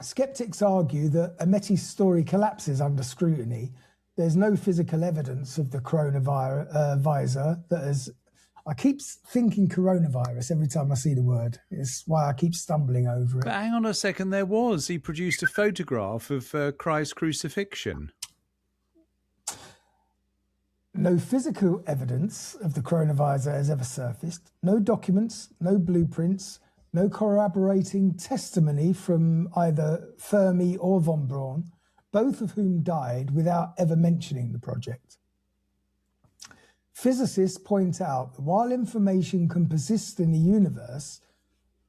Skeptics argue that Hermeti's story collapses under scrutiny. There's no physical evidence of the chronovisor that has... I keep thinking coronavirus every time I see the word. It's why I keep stumbling over it. But hang on a second, there was. He produced a photograph of Christ's crucifixion. No physical evidence of the chronovisor has ever surfaced. No documents, no blueprints, no corroborating testimony from either Fermi or von Braun, both of whom died without ever mentioning the project. Physicists point out that while information can persist in the universe,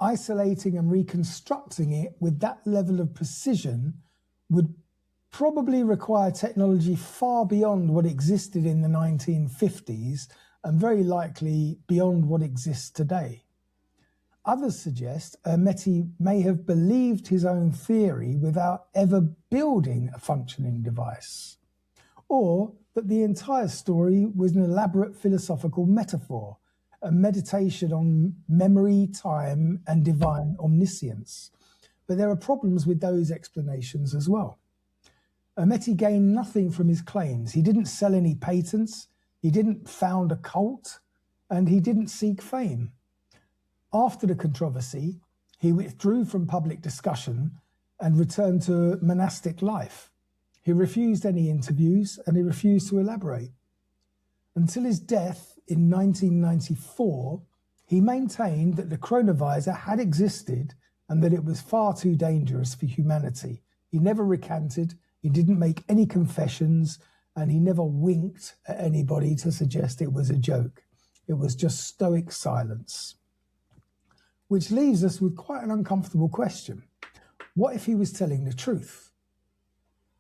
isolating and reconstructing it with that level of precision would probably require technology far beyond what existed in the 1950s and very likely beyond what exists today. Others suggest Hermeti may have believed his own theory without ever building a functioning device, or that the entire story was an elaborate philosophical metaphor, a meditation on memory, time, and divine omniscience. But there are problems with those explanations as well. Hermeti gained nothing from his claims. He didn't sell any patents, he didn't found a cult, and he didn't seek fame. After the controversy, he withdrew from public discussion and returned to monastic life. He refused any interviews and he refused to elaborate. Until his death in 1994, he maintained that the chronovisor had existed and that it was far too dangerous for humanity. He never recanted, he didn't make any confessions, and he never winked at anybody to suggest it was a joke. It was just stoic silence. Which leaves us with quite an uncomfortable question. What if he was telling the truth?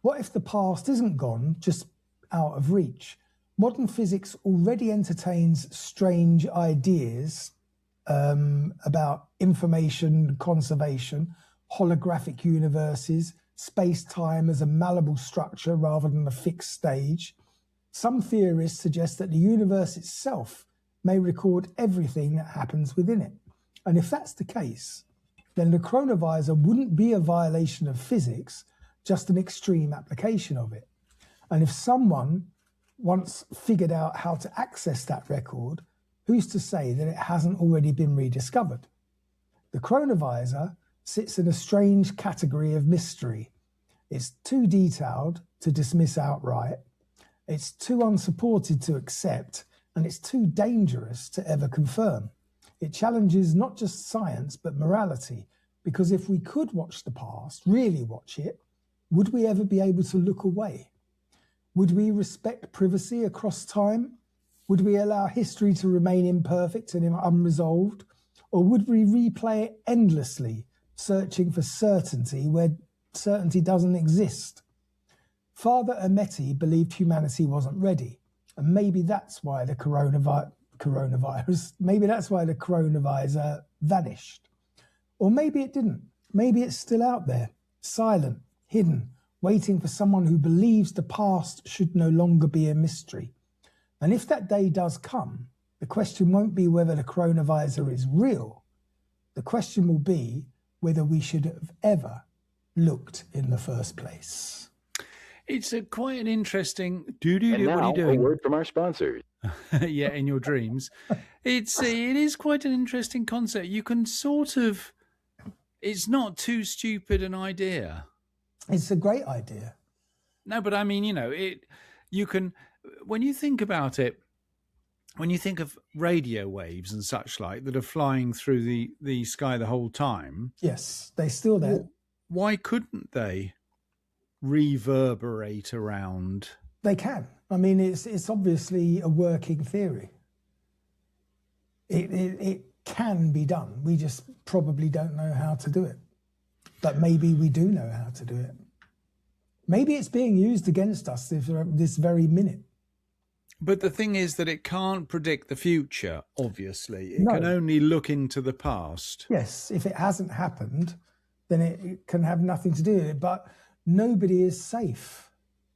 What if the past isn't gone, just out of reach. Modern physics already entertains strange ideas about information conservation, holographic universes, space-time as a malleable structure rather than a fixed stage. Some theorists suggest that the universe itself may record everything that happens within it. And if that's the case, then the chronovisor wouldn't be a violation of physics, just an extreme application of it. And if someone once figured out how to access that record, who's to say that it hasn't already been rediscovered? The chronovisor sits in a strange category of mystery. It's too detailed to dismiss outright, it's too unsupported to accept, and it's too dangerous to ever confirm. It challenges not just science, but morality, because if we could watch the past, really watch it, would we ever be able to look away? Would we respect privacy across time? Would we allow history to remain imperfect and unresolved? Or would we replay it endlessly, searching for certainty where certainty doesn't exist? Father Ameti believed humanity wasn't ready, and maybe that's why the coronavirus, maybe that's why the chronovisor vanished. Or maybe it didn't. Maybe it's still out there, silent, hidden, waiting for someone who believes the past should no longer be a mystery. And if that day does come, the question won't be whether the chronovisor is real. The question will be whether we should have ever looked in the first place. It's quite an interesting... And now, what are you doing? a word from our sponsors. Yeah, in your dreams. It is quite an interesting concept. You can sort of... It's not too stupid an idea. It's a great idea. No, but I mean, you can... When you think about it, when you think of radio waves and such like that are flying through the sky the whole time... Yes, they're still there. Why couldn't they reverberate around? They can. I mean, it's obviously a working theory. It can be done. We just probably don't know how to do it. But maybe we do know how to do it. Maybe it's being used against us this very minute. But the thing is that it can't predict the future, obviously. It No. can only look into the past. Yes, if it hasn't happened, then it can have nothing to do with it. But nobody is safe.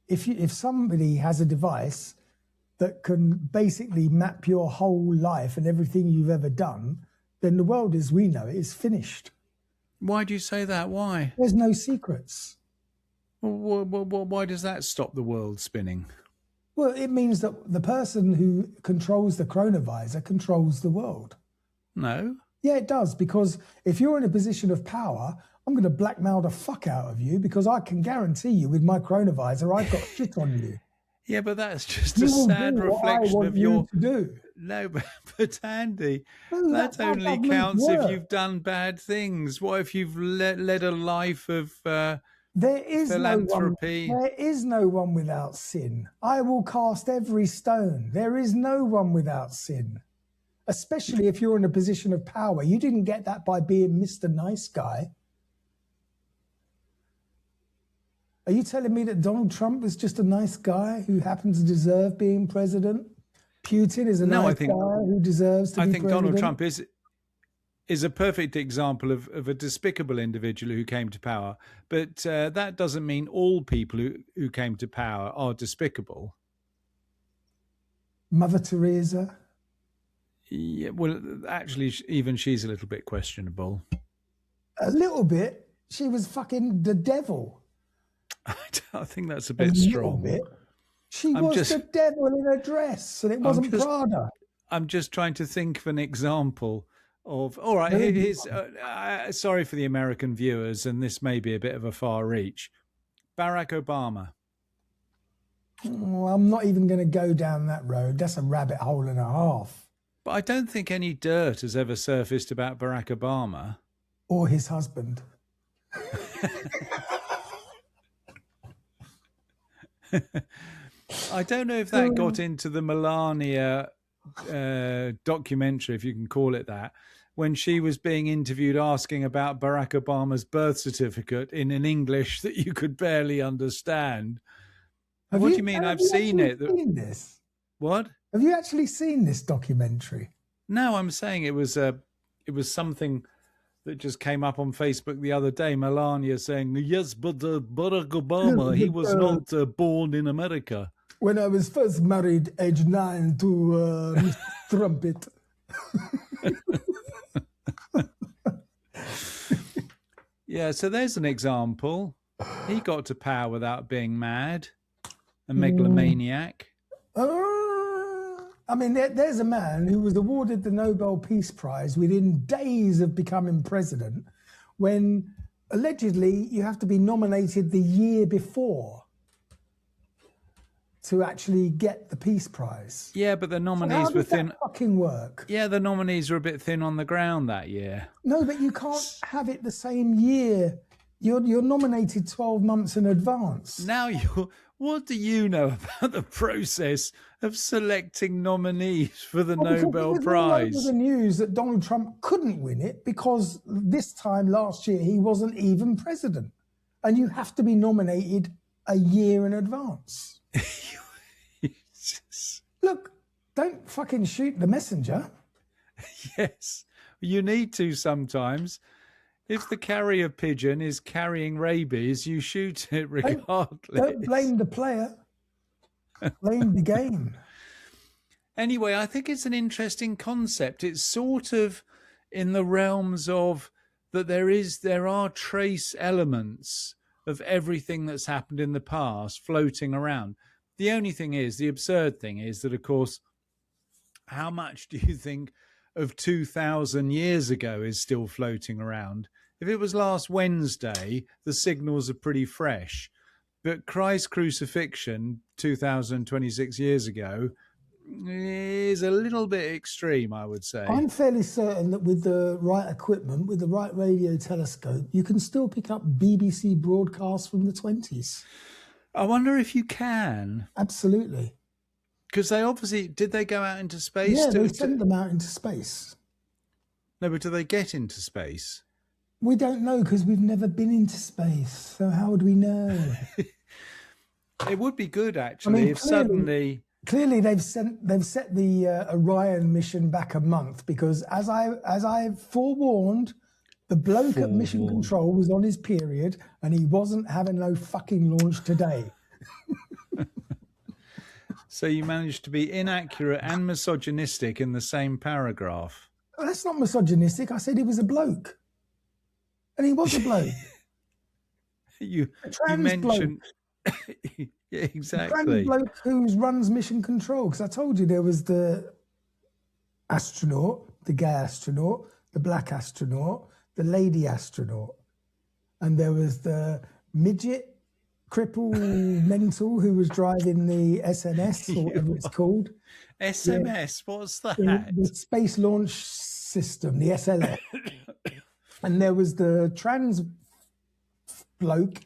If somebody has a device that can basically map your whole life and everything you've ever done, then the world as we know it is finished. Why do you say that? Why? There's no secrets. Why does that stop the world spinning? Well, it means that the person who controls the chronovisor controls the world. No. Yeah, it does, because if you're in a position of power, I'm going to blackmail the fuck out of you because I can guarantee you with my chronovisor, I've got shit on you. Yeah, but that's just You a will sad do what I reflection want of you your... to do. No, but Andy, Well, that that's how only governments counts if work. you've done bad things. What if you've led a life of There is philanthropy? there is no one without sin. I will cast every stone. There is no one without sin. Especially if you're in a position of power. You didn't get that by being Mr. Nice Guy. Are you telling me that Donald Trump was just a nice guy who happened to deserve being president? Putin is a nice guy who deserves to be president? Donald Trump is a perfect example of a despicable individual who came to power. But that doesn't mean all people who came to power are despicable. Mother Teresa? Yeah, well, actually, even she's a little bit questionable. A little bit. She was fucking the devil. I think that's a bit strong. Bit. She was the devil in a dress, and it wasn't Prada. I'm just trying to think of an example of... All right, here's... sorry for the American viewers, and this may be a bit of a far reach. Barack Obama. Well, I'm not even going to go down that road. That's a rabbit hole and a half. But I don't think any dirt has ever surfaced about Barack Obama. Or his husband. I don't know if that got into the Melania documentary, if you can call it that, when she was being interviewed asking about Barack Obama's birth certificate in an English that you could barely understand. What do you mean? I've seen it. Seen this? What? Have you actually seen this documentary? No, I'm saying it was something that just came up on Facebook the other day. Melania saying, yes, but Barack Obama, he was not born in America. When I was first married, age 9, to Mr. Trumpet. Yeah, so there's an example. He got to power without being mad, a megalomaniac. I mean, there's a man who was awarded the Nobel Peace Prize within days of becoming president, when allegedly you have to be nominated the year before to actually get the Peace Prize. Yeah, but the nominees How were does thin. that fucking work? Yeah, the nominees were a bit thin on the ground that year. No, but you can't have it the same year. You're nominated 12 months in advance. Now, what do you know about the process of selecting nominees for the Nobel Prize? It was the news that Donald Trump couldn't win it because this time last year he wasn't even president. And you have to be nominated a year in advance. Look, don't fucking shoot the messenger. Yes, you need to sometimes. If the carrier pigeon is carrying rabies, you shoot it regardless. Don't blame the player. Blame the game. Anyway, I think it's an interesting concept. It's sort of in the realms of that there are trace elements of everything that's happened in the past floating around. The only thing is, the absurd thing is that, of course, how much do you think of 2,000 years ago is still floating around? If it was last Wednesday, the signals are pretty fresh. But Christ's crucifixion 2,026 years ago is a little bit extreme, I would say. I'm fairly certain that with the right equipment, with the right radio telescope, you can still pick up BBC broadcasts from the 20s. I wonder if you can. Absolutely. Because they obviously, did they go out into space? Yeah, they sent them out into space. No, but do they get into space? We don't know because we've never been into space. So how would we know? It would be good, actually, if suddenly... Clearly, they've set the Orion mission back a month because, as I forewarned, the bloke at Mission Control was on his period and he wasn't having no fucking launch today. So you managed to be inaccurate and misogynistic in the same paragraph. Well, that's not misogynistic. I said he was a bloke. And he was a bloke. you mentioned... Yeah, exactly. The bloke who runs Mission Control, because I told you there was the astronaut, the gay astronaut, the black astronaut, the lady astronaut, and there was the midget, cripple, mental who was driving the SNS or whatever it's called. SMS, what's that? The Space Launch System, the SLS. And there was the trans bloke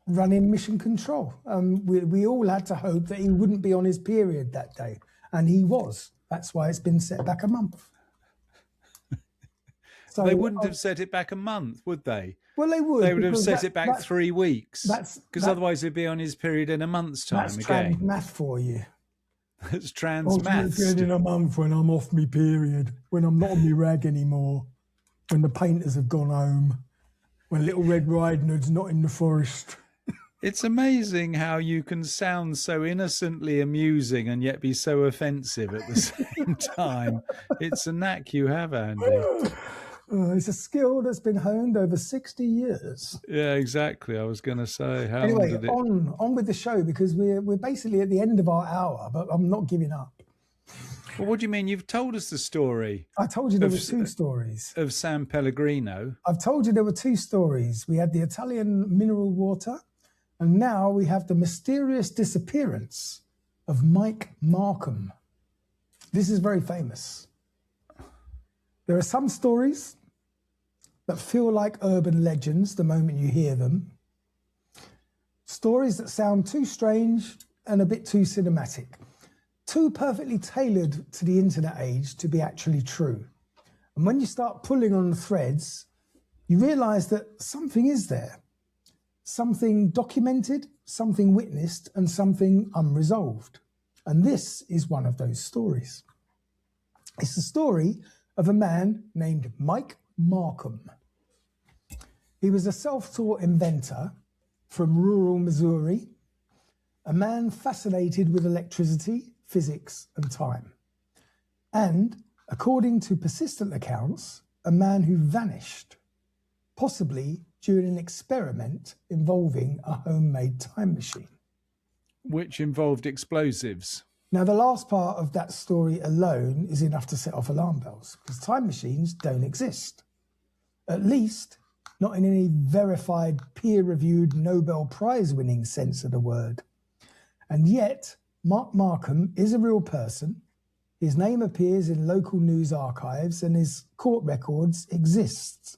running Mission Control. We all had to hope that he wouldn't be on his period that day. And he was. That's why it's been set back a month. So they wouldn't have set it back a month, would they? Well, they would. They would have set it back 3 weeks. Because otherwise he'd be on his period in a month's time that's again. Trans math for you. That's trans maths. In a month when I'm off my period, when I'm not on my rag anymore, when the painters have gone home, when Little Red Riding Hood's not in the forest. It's amazing how you can sound so innocently amusing and yet be so offensive at the same time. It's a knack you have, Andy. It's a skill that's been honed over 60 years. Yeah, exactly. I was going to say, how anyway, did it... on with the show, because we're basically at the end of our hour, but I'm not giving up. Well, what do you mean? You've told us the story. I told you there were 2 stories. Of San Pellegrino. I've told you there were 2 stories. We had the Italian mineral water, and now we have the mysterious disappearance of Mike Markham. This is very famous. There are some stories that feel like urban legends the moment you hear them. Stories that sound too strange and a bit too cinematic. Too perfectly tailored to the internet age to be actually true. And when you start pulling on the threads, you realize that something is there. something documented, something witnessed, and something unresolved. And this is one of those stories. It's the story of a man named Mike Markham. He was a self-taught inventor from rural Missouri, a man fascinated with electricity, physics, and time. And, according to persistent accounts, a man who vanished, possibly during an experiment involving a homemade time machine. Which involved explosives. Now, the last part of that story alone is enough to set off alarm bells, because time machines don't exist. At least, not in any verified, peer-reviewed, Nobel Prize-winning sense of the word. And yet, Mike Markham is a real person. His name appears in local news archives and his court records exist.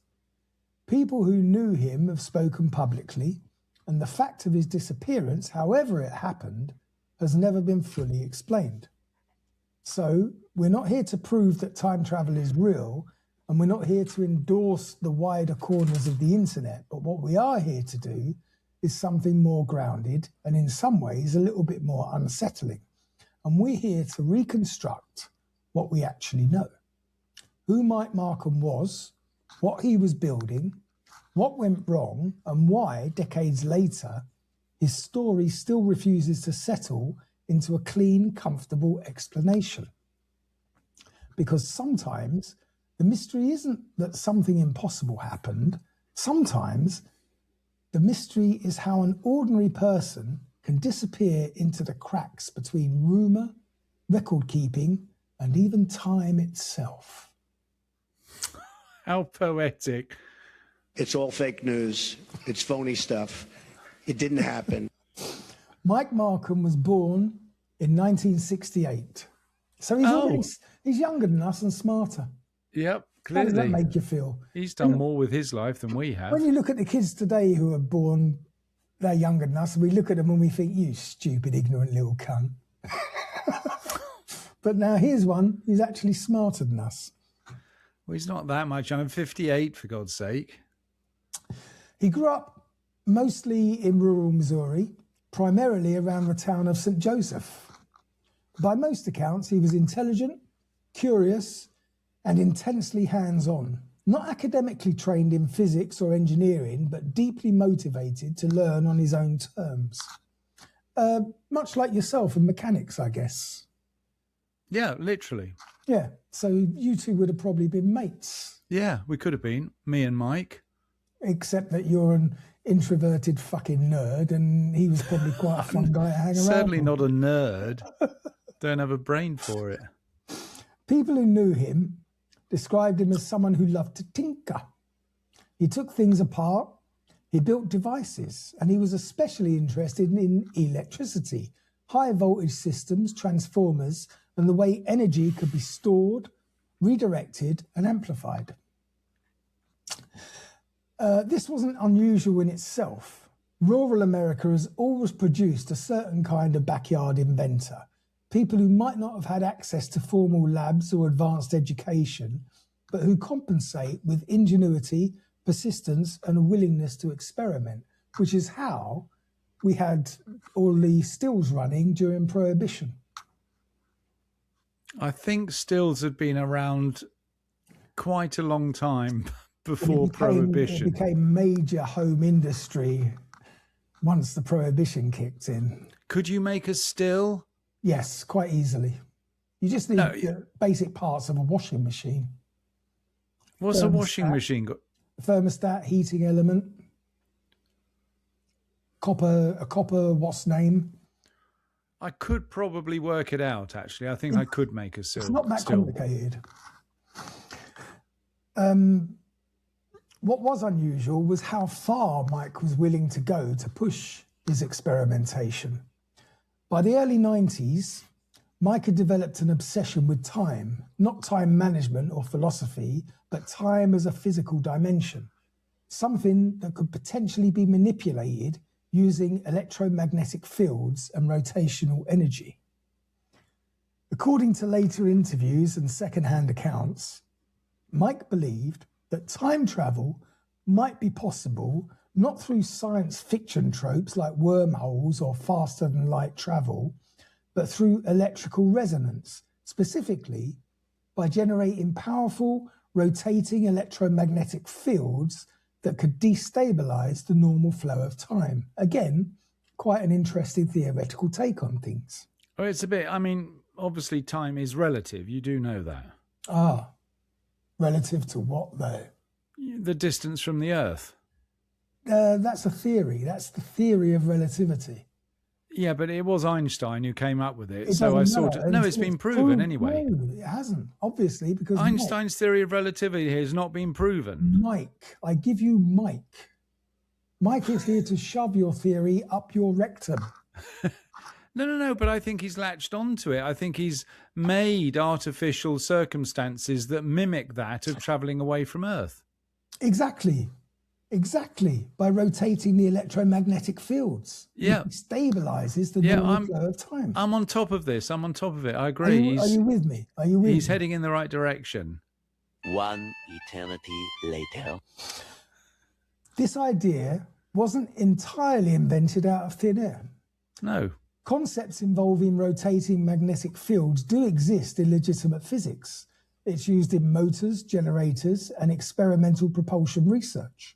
People who knew him have spoken publicly, and the fact of his disappearance, however it happened, has never been fully explained. So, we're not here to prove that time travel is real, and we're not here to endorse the wider corners of the internet, but what we are here to do is something more grounded and in some ways a little bit more unsettling. And we're here to reconstruct what we actually know. Who Mike Markham was, what he was building, what went wrong, and why, decades later, his story still refuses to settle into a clean, comfortable explanation. Because sometimes the mystery isn't that something impossible happened. Sometimes the mystery is how an ordinary person can disappear into the cracks between rumour, record keeping, and even time itself. How poetic. It's all fake news. It's phony stuff. It didn't happen. Mike Markham was born in 1968. So he's younger than us and smarter. Yep, How does that clearly. make you feel? He's done more with his life than we have. When you look at the kids today who are born, they're younger than us, and we look at them and we think, you stupid, ignorant little cunt. But now here's one who's actually smarter than us. Well, he's not that much. I'm 58, for God's sake. He grew up mostly in rural Missouri, primarily around the town of St. Joseph. By most accounts, he was intelligent, curious, and intensely hands-on. Not academically trained in physics or engineering, but deeply motivated to learn on his own terms. Much like yourself in mechanics, I guess. Yeah, literally. Yeah, so you two would have probably been mates. Yeah, we could have been, me and Mike. Except that you're an introverted fucking nerd, and he was probably quite a fun guy to hang around Certainly with. not a nerd. Don't have a brain for it. People who knew him described him as someone who loved to tinker. He took things apart, he built devices, and he was especially interested in electricity, high voltage systems, transformers, and the way energy could be stored, redirected, and amplified. This wasn't unusual in itself. Rural America has always produced a certain kind of backyard inventor. People who might not have had access to formal labs or advanced education, but who compensate with ingenuity, persistence, and a willingness to experiment, which is how we had all the stills running during Prohibition. I think stills had been around quite a long time before Prohibition. It became major home industry once the Prohibition kicked in. Could you make a still? Yes, quite easily. You just need the basic parts of a washing machine. What's a washing machine got? Thermostat, heating element, a copper what's name. I could probably work it out, actually. I think I could make a still. It's not that complicated. What was unusual was how far Mike was willing to go to push his experimentation. By the early 90s, Mike had developed an obsession with time, not time management or philosophy, but time as a physical dimension, something that could potentially be manipulated using electromagnetic fields and rotational energy. According to later interviews and second-hand accounts, Mike believed that time travel might be possible not through science fiction tropes like wormholes or faster than light travel, but through electrical resonance, specifically by generating powerful rotating electromagnetic fields that could destabilize the normal flow of time. Again, quite an interesting theoretical take on things. Oh, it's a bit, I mean, obviously time is relative. You do know that. Ah, relative to what though? The distance from the Earth. That's a theory. That's the theory of relativity. Yeah, but it was Einstein who came up with it. It So I doesn't sort matter. of... No, it's been proven anyway. No, it hasn't, obviously, because Einstein's theory of relativity has not been proven. Mike, I give you Mike. Mike is here to shove your theory up your rectum. No, but I think he's latched onto it. I think he's made artificial circumstances that mimic that of travelling away from Earth. Exactly. By rotating the electromagnetic fields. Yeah. It stabilizes the normal flow of time. I'm on top of this. I'm on top of it. I agree. Are you with me? Are you with me? He's heading in the right direction. One eternity later. This idea wasn't entirely invented out of thin air. No. Concepts involving rotating magnetic fields do exist in legitimate physics. It's used in motors, generators, and experimental propulsion research.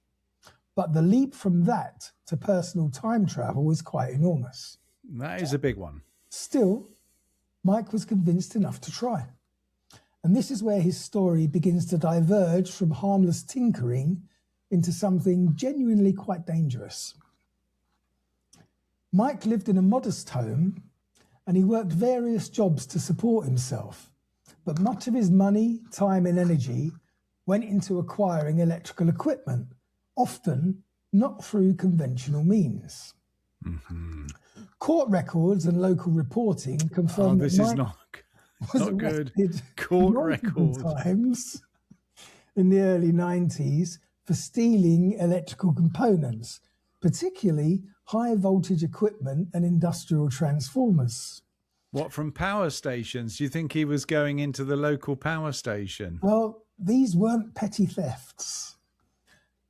But the leap from that to personal time travel is quite enormous. That is a big one. Still, Mike was convinced enough to try. And this is where his story begins to diverge from harmless tinkering into something genuinely quite dangerous. Mike lived in a modest home and he worked various jobs to support himself, but much of his money, time and energy went into acquiring electrical equipment, often not through conventional means. Mm-hmm. Court records and local reporting confirm this that is Mike not was good. arrested Court multiple record. times in the early 90s for stealing electrical components, particularly high voltage equipment and industrial transformers. What, from power stations? Do you think he was going into the local power station? Well, these weren't petty thefts.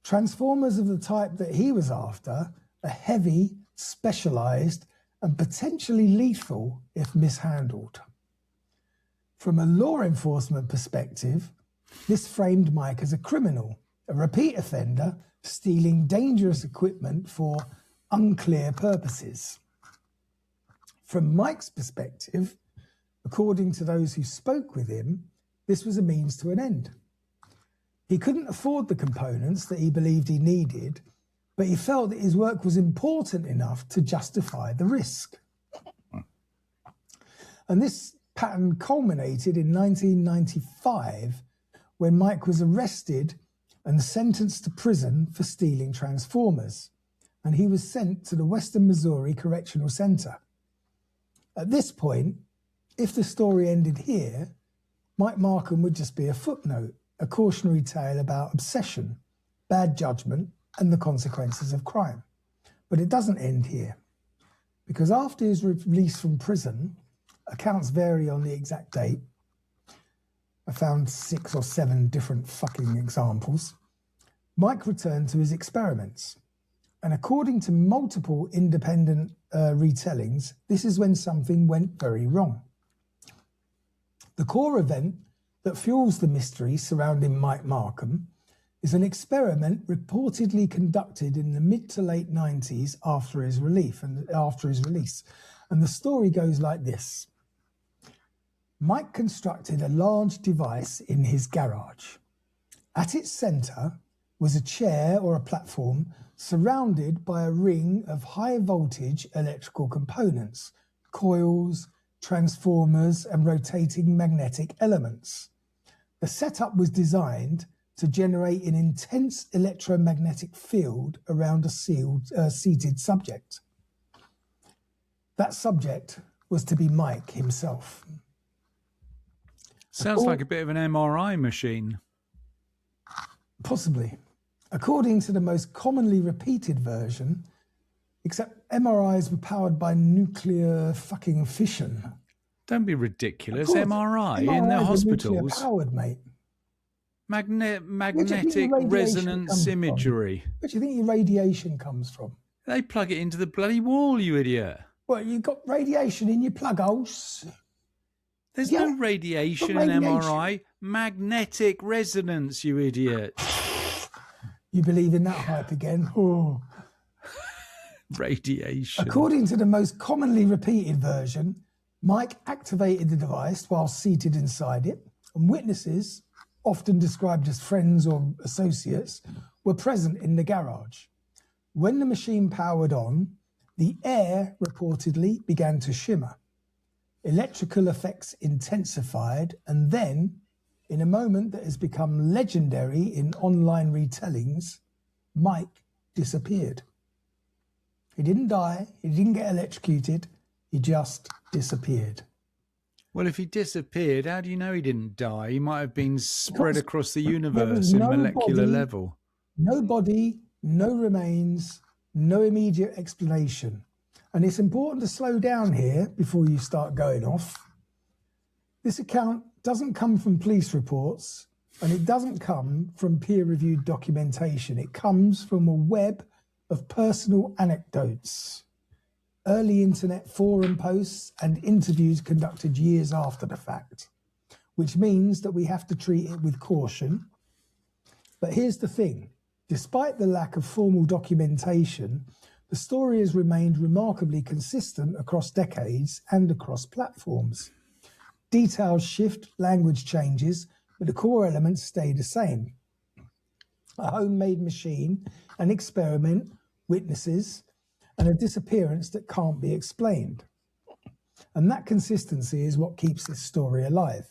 Transformers of the type that he was after are heavy, specialized, and potentially lethal if mishandled. From a law enforcement perspective, this framed Mike as a criminal, a repeat offender stealing dangerous equipment for unclear purposes. From Mike's perspective, according to those who spoke with him, this was a means to an end. He couldn't afford the components that he believed he needed, but he felt that his work was important enough to justify the risk. And this pattern culminated in 1995 when Mike was arrested and sentenced to prison for stealing transformers, and he was sent to the Western Missouri Correctional Center. At this point, if the story ended here, Mike Markham would just be a footnote, a cautionary tale about obsession, bad judgment, and the consequences of crime. But it doesn't end here, because after his release from prison, accounts vary on the exact date. I found 6 or 7 different fucking examples. Mike returned to his experiments. And according to multiple independent retellings, this is when something went very wrong. The core event that fuels the mystery surrounding Mike Markham is an experiment reportedly conducted in the mid to late 90s after his release. And the story goes like this. Mike constructed a large device in his garage. At its center was a chair or a platform surrounded by a ring of high voltage electrical components, coils, transformers, and rotating magnetic elements. The setup was designed to generate an intense electromagnetic field around a seated subject. That subject was to be Mike himself. Sounds like a bit of an MRI machine. Possibly. According to the most commonly repeated version, except MRIs were powered by nuclear fucking fission. Don't be ridiculous. Of course, MRI in MRIs their are hospitals. nuclear powered, mate. magnetic radiation resonance comes from? imagery. Where do you think your radiation comes from? They plug it into the bloody wall, you idiot. Well, you've got radiation in your plug holes. There's Yeah, no radiation got in radiation. MRI. Magnetic resonance, you idiot. You believe in that hype again? Oh. Radiation. According to the most commonly repeated version, Mike activated the device while seated inside it, and witnesses, often described as friends or associates, were present in the garage. When the machine powered on, the air reportedly began to shimmer. Electrical effects intensified, and then, in a moment that has become legendary in online retellings, Mike disappeared. He didn't die, he didn't get electrocuted, he just disappeared. Well, if he disappeared, how do you know he didn't die? He might have been spread across the There universe was in no molecular body, level. No body, no remains, no immediate explanation. And it's important to slow down here before you start going off. This account doesn't come from police reports, and it doesn't come from peer-reviewed documentation. It comes from a web of personal anecdotes, early internet forum posts, and interviews conducted years after the fact, which means that we have to treat it with caution. But here's the thing. Despite the lack of formal documentation, the story has remained remarkably consistent across decades and across platforms. Details shift, language changes, but the core elements stay the same. A homemade machine, an experiment, witnesses, and a disappearance that can't be explained. And that consistency is what keeps this story alive.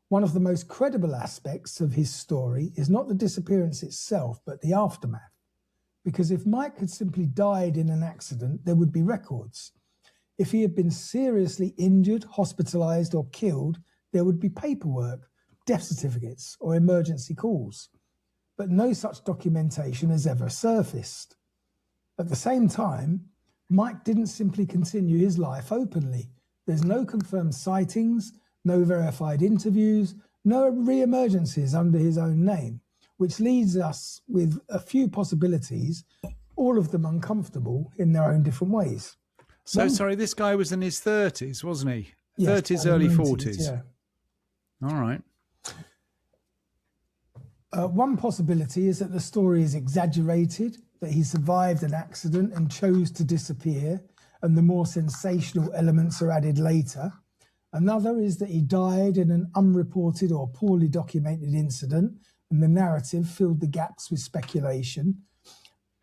One of the most credible aspects of his story is not the disappearance itself, but the aftermath. Because if Mike had simply died in an accident, there would be records. If he had been seriously injured, hospitalized, or killed, there would be paperwork, death certificates, or emergency calls. But no such documentation has ever surfaced. At the same time, Mike didn't simply continue his life openly. There's no confirmed sightings, no verified interviews, no re-emergencies under his own name, which leaves us with a few possibilities, all of them uncomfortable in their own different ways. So, sorry, this guy was in his 30s, wasn't he? Yes, 30s, early 90s, 40s. Yeah. All right. One possibility is that the story is exaggerated, that he survived an accident and chose to disappear, and the more sensational elements are added later. Another is that he died in an unreported or poorly documented incident, and the narrative filled the gaps with speculation.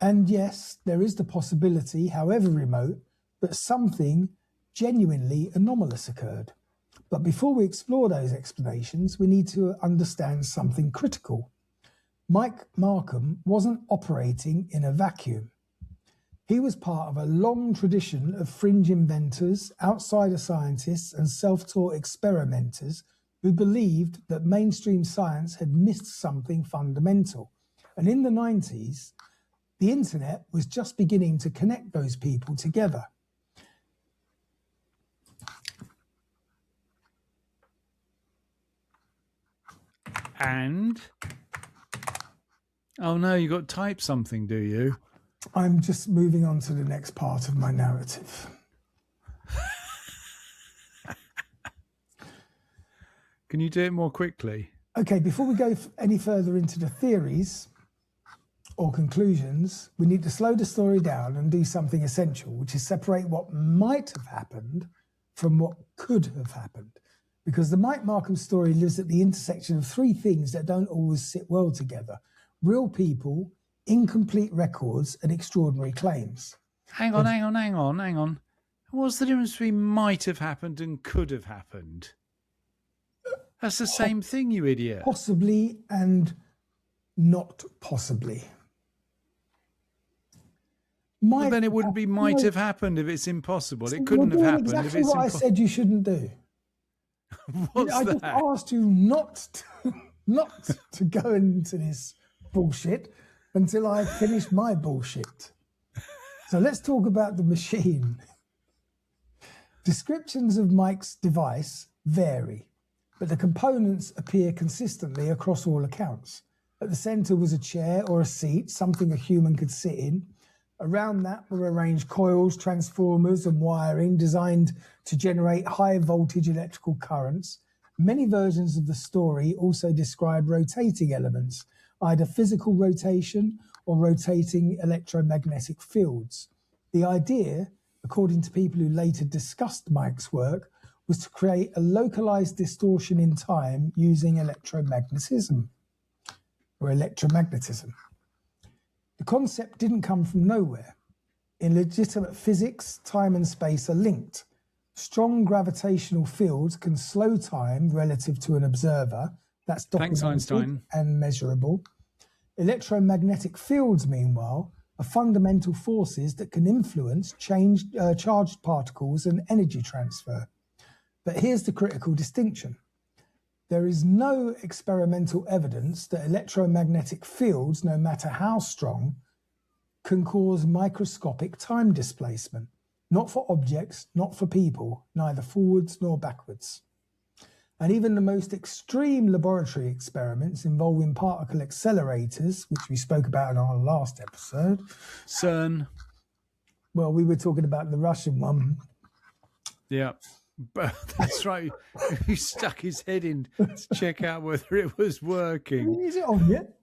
And yes, there is the possibility, however remote, that something genuinely anomalous occurred. But before we explore those explanations, we need to understand something critical. Mike Markham wasn't operating in a vacuum. He was part of a long tradition of fringe inventors, outsider scientists, and self-taught experimenters who believed that mainstream science had missed something fundamental. And in the 90s, the internet was just beginning to connect those people together. And? Oh no, you got to type something, do you? I'm just moving on to the next part of my narrative. Can you do it more quickly? Okay, before we go any further into the theories or conclusions, we need to slow the story down and do something essential, which is separate what might have happened from what could have happened. Because the Mike Markham story lives at the intersection of three things that don't always sit well together: real people, incomplete records, and extraordinary claims. Hang on. What's the difference between might have happened and could have happened? That's the same thing, you idiot. Possibly and not possibly. Well, then it wouldn't be might have happened if it's impossible. It couldn't have happened if exactly it's what I said you shouldn't do. What's I that? just asked you not to go into this bullshit until I finish my bullshit. So let's talk about the machine. Descriptions of Mike's device vary. but the components appear consistently across all accounts. At the centre was a chair or a seat, something a human could sit in. Around that were arranged coils, transformers and wiring designed to generate high voltage electrical currents. Many versions of the story also describe rotating elements, either physical rotation or rotating electromagnetic fields. The idea, according to people who later discussed Mike's work, was to create a localized distortion in time using electromagnetism. The concept didn't come from nowhere. In legitimate physics, time and space are linked. Strong gravitational fields can slow time relative to an observer. That's Thanks, Einstein. And measurable. Electromagnetic fields, meanwhile, are fundamental forces that can influence charged particles and energy transfer. But here's the critical distinction. There is no experimental evidence that electromagnetic fields, no matter how strong, can cause microscopic time displacement. Not for objects, not for people, neither forwards nor backwards. And even the most extreme laboratory experiments involving particle accelerators, which we spoke about in our last episode. CERN. Well, we were talking about the Russian one. Yeah, that's right. He stuck his head in to check out whether it was working. Is it on yet?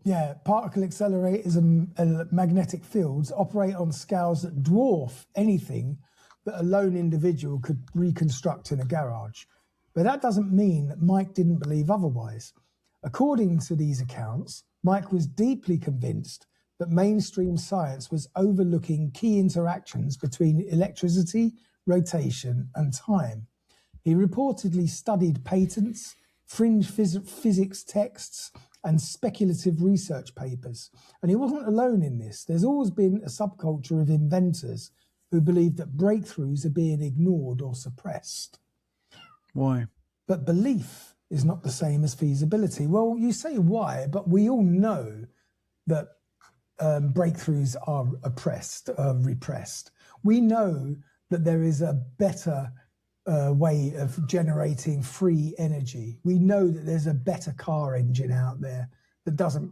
Yeah, particle accelerators and magnetic fields operate on scales that dwarf anything that a lone individual could reconstruct in a garage. But that doesn't mean that Mike didn't believe otherwise. According to these accounts, Mike was deeply convinced that mainstream science was overlooking key interactions between electricity, rotation, and time. He reportedly studied patents, fringe physics texts, and speculative research papers. And he wasn't alone in this. There's always been a subculture of inventors who believe that breakthroughs are being ignored or suppressed. Why? But belief is not the same as feasibility. Well, you say why, but we all know that breakthroughs are repressed. We know that there is a better way of generating free energy. We know that there's a better car engine out there that doesn't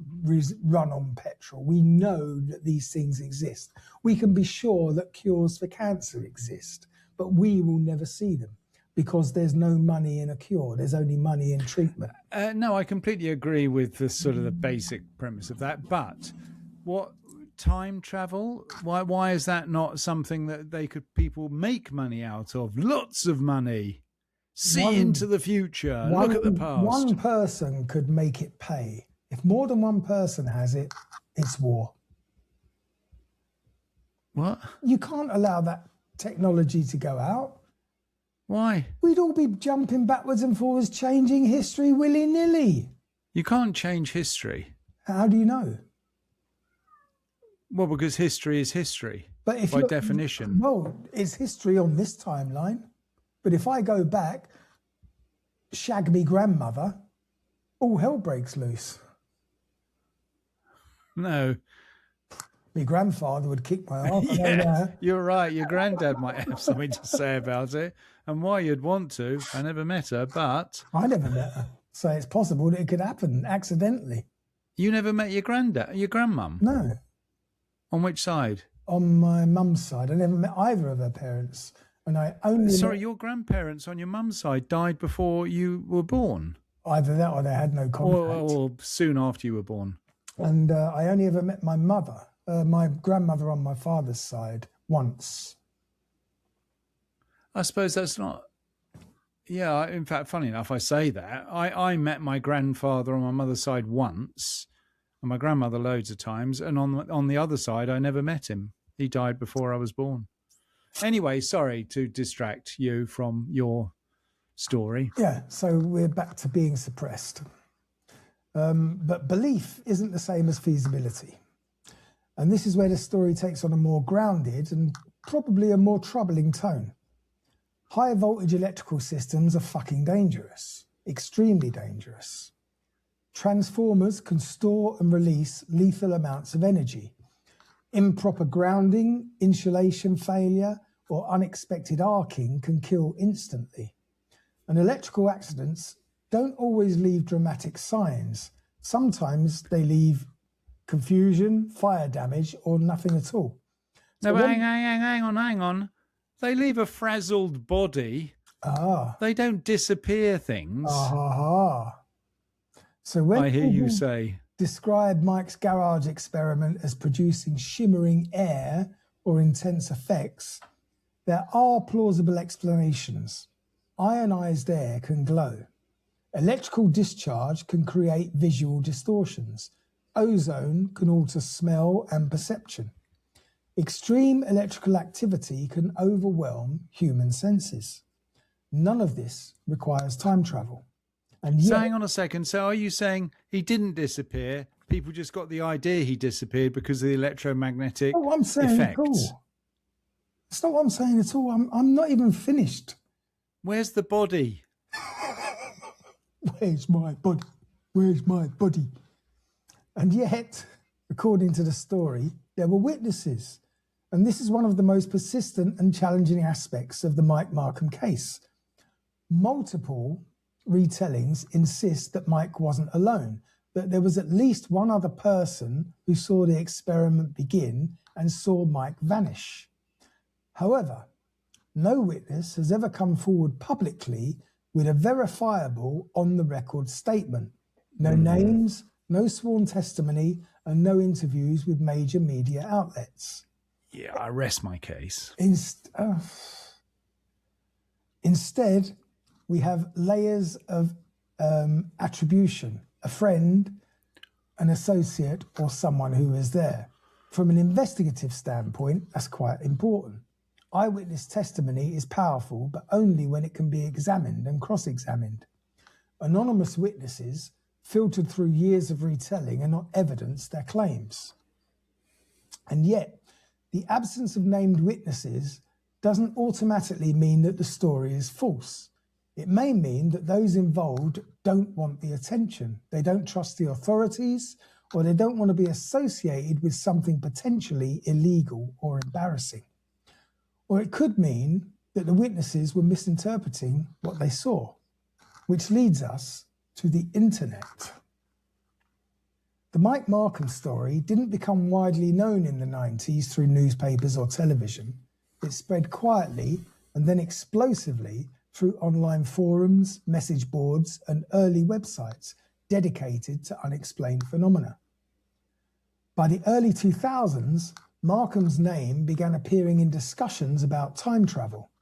run on petrol. We know that these things exist. We can be sure that cures for cancer exist, but we will never see them because there's no money in a cure. There's only money in treatment. No, I completely agree with the sort of the basic premise of that. But what time travel? Why is that not something that people make money out of? Lots of money. See into the future. Look at the past. One person could make it pay. If more than one person has it, it's war. What? You can't allow that technology to go out. Why? We'd all be jumping backwards and forwards, changing history willy-nilly. You can't change history. How do you know? Well, because history is history, but if by definition. Well, it's history on this timeline. But if I go back, shag me grandmother, all hell breaks loose. No. My grandfather would kick my ass. Yeah, you're right. Your granddad might have something to say about it. And why you'd want to. I never met her, but... I never met her. So it's possible that it could happen accidentally. You never met your grandmum? No. On which side? On my mum's side. I never met either of her parents. And I only Sorry, your grandparents on your mum's side died before you were born? Either that or they had no contact. Or soon after you were born. And I only ever met my mother, my grandmother on my father's side, once. I suppose that's not... Yeah, in fact, funny enough, I say that. I met my grandfather on my mother's side once, and my grandmother loads of times, and on the other side, I never met him. He died before I was born. Anyway, sorry to distract you from your story. Yeah, so we're back to being suppressed. But belief isn't the same as feasibility. And this is where the story takes on a more grounded and probably a more troubling tone. High voltage electrical systems are fucking dangerous, extremely dangerous. Transformers can store and release lethal amounts of energy. Improper grounding, insulation failure, or unexpected arcing can kill instantly. And electrical accidents don't always leave dramatic signs. Sometimes they leave confusion, fire damage, or nothing at all. No, but hang on. They leave a frazzled body. They don't disappear things. So when I hear you say, describe Mike's garage experiment as producing shimmering air or intense effects, there are plausible explanations. Ionized air can glow. Electrical discharge can create visual distortions. Ozone can alter smell and perception. Extreme electrical activity can overwhelm human senses. None of this requires time travel. And yet, so hang on a second. So are you saying he didn't disappear? People just got the idea he disappeared because of the electromagnetic effects? That's not what I'm saying at all. I'm not even finished. Where's the body? Where's my body? Where's my body? And yet, according to the story, there were witnesses. And this is one of the most persistent and challenging aspects of the Mike Markham case. Multiple retellings insist that Mike wasn't alone, that there was at least one other person who saw the experiment begin and saw Mike vanish. However, no witness has ever come forward publicly with a verifiable on-the-record statement. No names, no sworn testimony, and no interviews with major media outlets. Yeah, I rest my case. Instead, we have layers of attribution, a friend, an associate, or someone who was there. From an investigative standpoint, that's quite important. Eyewitness testimony is powerful, but only when it can be examined and cross-examined. Anonymous witnesses, filtered through years of retelling, are not evidence their claims. And yet, the absence of named witnesses doesn't automatically mean that the story is false. It may mean that those involved don't want the attention, they don't trust the authorities, or they don't want to be associated with something potentially illegal or embarrassing. Or it could mean that the witnesses were misinterpreting what they saw, which leads us to the internet. The Mike Markham story didn't become widely known in the 90s through newspapers or television. It spread quietly and then explosively through online forums, message boards, and early websites dedicated to unexplained phenomena. By the early 2000s, Markham's name began appearing in discussions about time travel,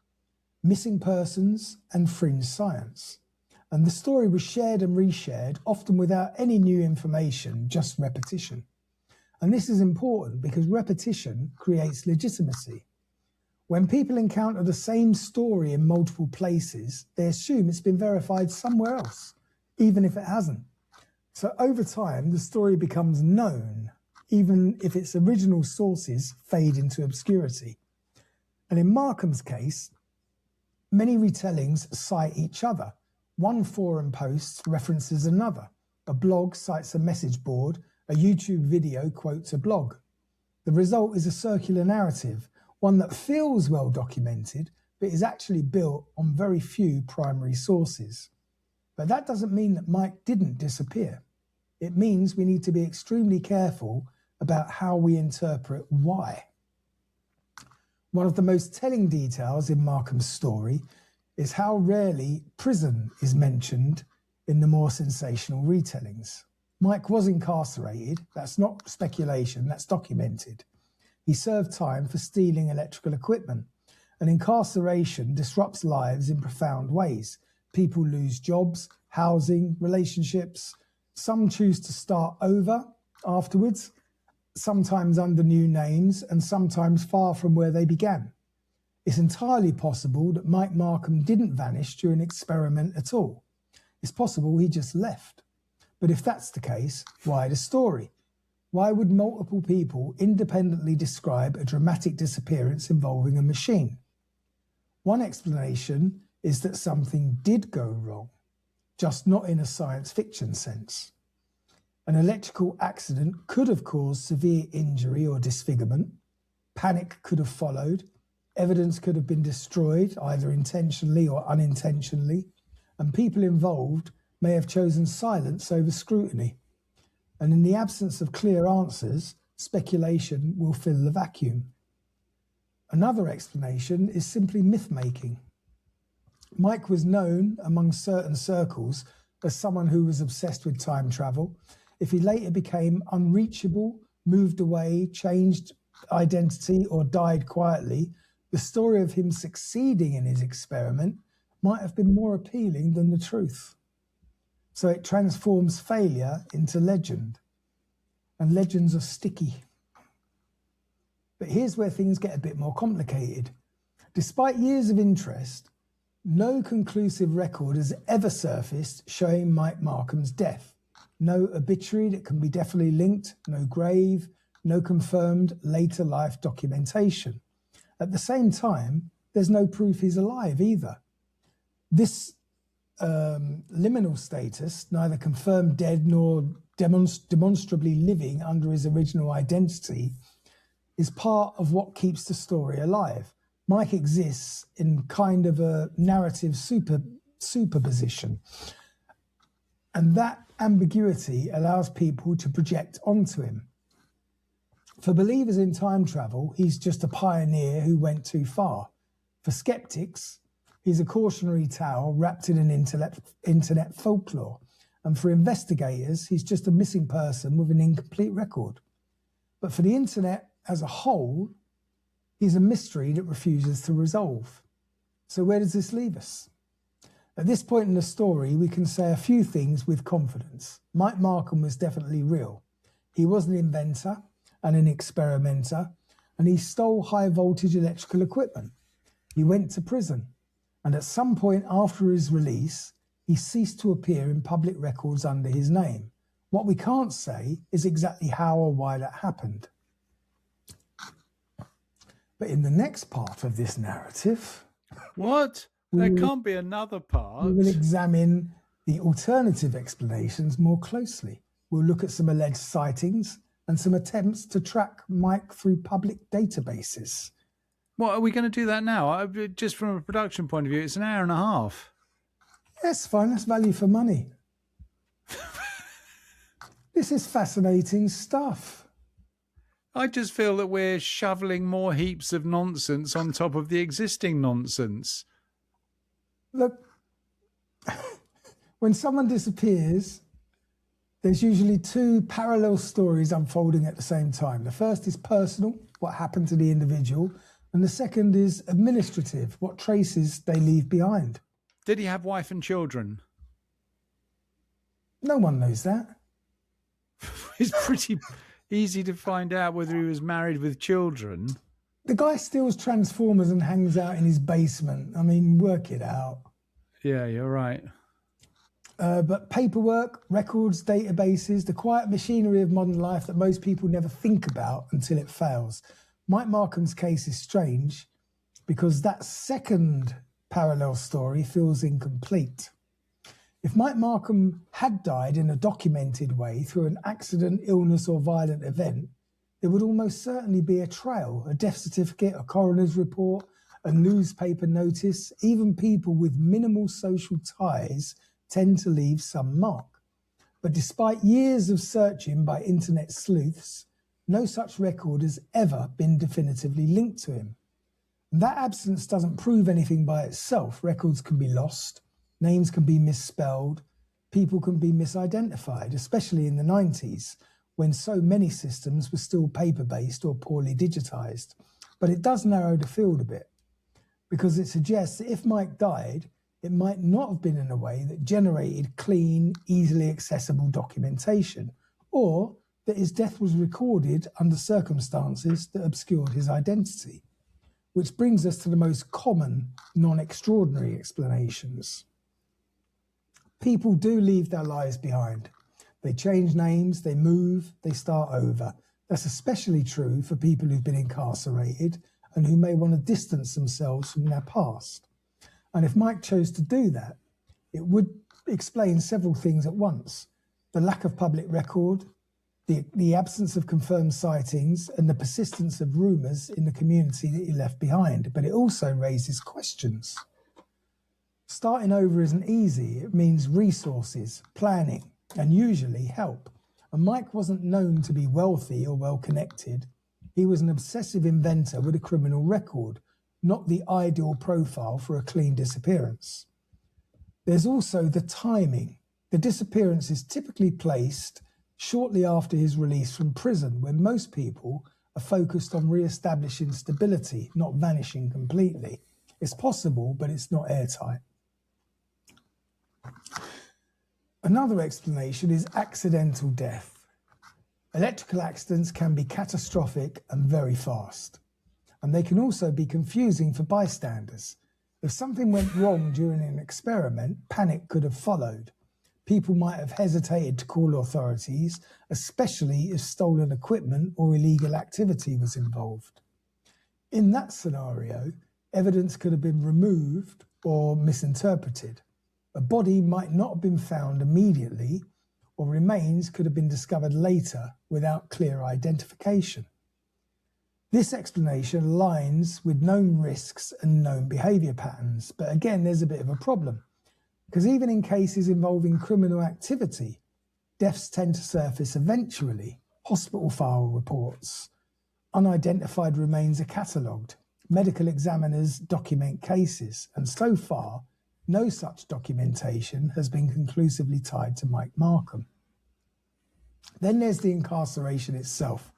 missing persons, and fringe science. And the story was shared and reshared, often without any new information, just repetition. And this is important because repetition creates legitimacy. When people encounter the same story in multiple places, they assume it's been verified somewhere else, even if it hasn't. So over time, the story becomes known, even if its original sources fade into obscurity. And in Markham's case, many retellings cite each other. One forum post references another. A blog cites a message board. A YouTube video quotes a blog. The result is a circular narrative, one that feels well documented, but is actually built on very few primary sources. But that doesn't mean that Mike didn't disappear. It means we need to be extremely careful about how we interpret why. One of the most telling details in Markham's story is how rarely prison is mentioned in the more sensational retellings. Mike was incarcerated. That's not speculation, that's documented. He served time for stealing electrical equipment. And incarceration disrupts lives in profound ways. People lose jobs, housing, relationships. Some choose to start over afterwards, sometimes under new names and sometimes far from where they began. It's entirely possible that Mike Markham didn't vanish during an experiment at all. It's possible he just left. But if that's the case, why the story? Why would multiple people independently describe a dramatic disappearance involving a machine? One explanation is that something did go wrong, just not in a science fiction sense. An electrical accident could have caused severe injury or disfigurement. Panic could have followed. Evidence could have been destroyed, either intentionally or unintentionally. And people involved may have chosen silence over scrutiny. And in the absence of clear answers, speculation will fill the vacuum. Another explanation is simply myth-making. Mike was known among certain circles as someone who was obsessed with time travel. If he later became unreachable, moved away, changed identity, or died quietly, the story of him succeeding in his experiment might have been more appealing than the truth. So it transforms failure into legend. And legends are sticky. But here's where things get a bit more complicated. Despite years of interest, no conclusive record has ever surfaced showing Mike Markham's death. No obituary that can be definitely linked, no grave, no confirmed later life documentation. At the same time, there's no proof he's alive either. This liminal status, neither confirmed dead nor demonstrably living under his original identity, is part of what keeps the story alive. Mike exists in kind of a narrative superposition. And that ambiguity allows people to project onto him. For believers in time travel, he's just a pioneer who went too far. For skeptics, he's a cautionary tale wrapped in an internet folklore. And for investigators, he's just a missing person with an incomplete record. But for the internet as a whole, he's a mystery that refuses to resolve. So where does this leave us? At this point in the story, we can say a few things with confidence. Mike Markham was definitely real. He was an inventor and an experimenter, and he stole high voltage electrical equipment. He went to prison, and at some point after his release, he ceased to appear in public records under his name. What we can't say is exactly how or why that happened. But in the next part of this narrative... What? There can't be another part. We will examine the alternative explanations more closely. We'll look at some alleged sightings and some attempts to track Mike through public databases. What, are we going to do that now? Just from a production point of view, it's an hour and a half. Yes, fine. That's value for money. This is fascinating stuff. I just feel that we're shoveling more heaps of nonsense on top of the existing nonsense. Look, when someone disappears, there's usually two parallel stories unfolding at the same time. The first is personal, what happened to the individual, and the second is administrative, what traces they leave behind. Did he have wife and children? No one knows that. It's pretty easy to find out whether he was married with children. The guy steals Transformers and hangs out in his basement. I mean, work it out. Yeah, you're right. But paperwork, records, databases, the quiet machinery of modern life that most people never think about until it fails. Mike Markham's case is strange because that second parallel story feels incomplete. If Mike Markham had died in a documented way through an accident, illness, or violent event, there would almost certainly be a trail, a death certificate, a coroner's report, a newspaper notice. Even people with minimal social ties tend to leave some mark. But despite years of searching by internet sleuths, no such record has ever been definitively linked to him. That absence doesn't prove anything by itself. Records can be lost, names can be misspelled, people can be misidentified, especially in the 90s, when so many systems were still paper-based or poorly digitized. But it does narrow the field a bit, because it suggests that if Mike died, it might not have been in a way that generated clean, easily accessible documentation, or that his death was recorded under circumstances that obscured his identity. Which brings us to the most common, non-extraordinary explanations. People do leave their lives behind. They change names, they move, they start over. That's especially true for people who've been incarcerated and who may want to distance themselves from their past. And if Mike chose to do that, it would explain several things at once. the lack of public record, the absence of confirmed sightings, and the persistence of rumours in the community that he left behind. But it also raises questions. Starting over isn't easy. It means resources, planning, and usually help. And Mike wasn't known to be wealthy or well-connected. He was an obsessive inventor with a criminal record, not the ideal profile for a clean disappearance. There's also the timing. The disappearance is typically placed shortly after his release from prison, when most people are focused on re-establishing stability, not vanishing completely. It's possible, but it's not airtight. Another explanation is accidental death. Electrical accidents can be catastrophic and very fast, and they can also be confusing for bystanders. If something went wrong during an experiment, panic could have followed. People might have hesitated to call authorities, especially if stolen equipment or illegal activity was involved. In that scenario, evidence could have been removed or misinterpreted. A body might not have been found immediately, or remains could have been discovered later without clear identification. This explanation aligns with known risks and known behaviour patterns, but again, there's a bit of a problem. Because even in cases involving criminal activity, deaths tend to surface eventually. Hospital file reports, unidentified remains are catalogued, medical examiners document cases, and so far, no such documentation has been conclusively tied to Mike Markham. Then there's the incarceration itself.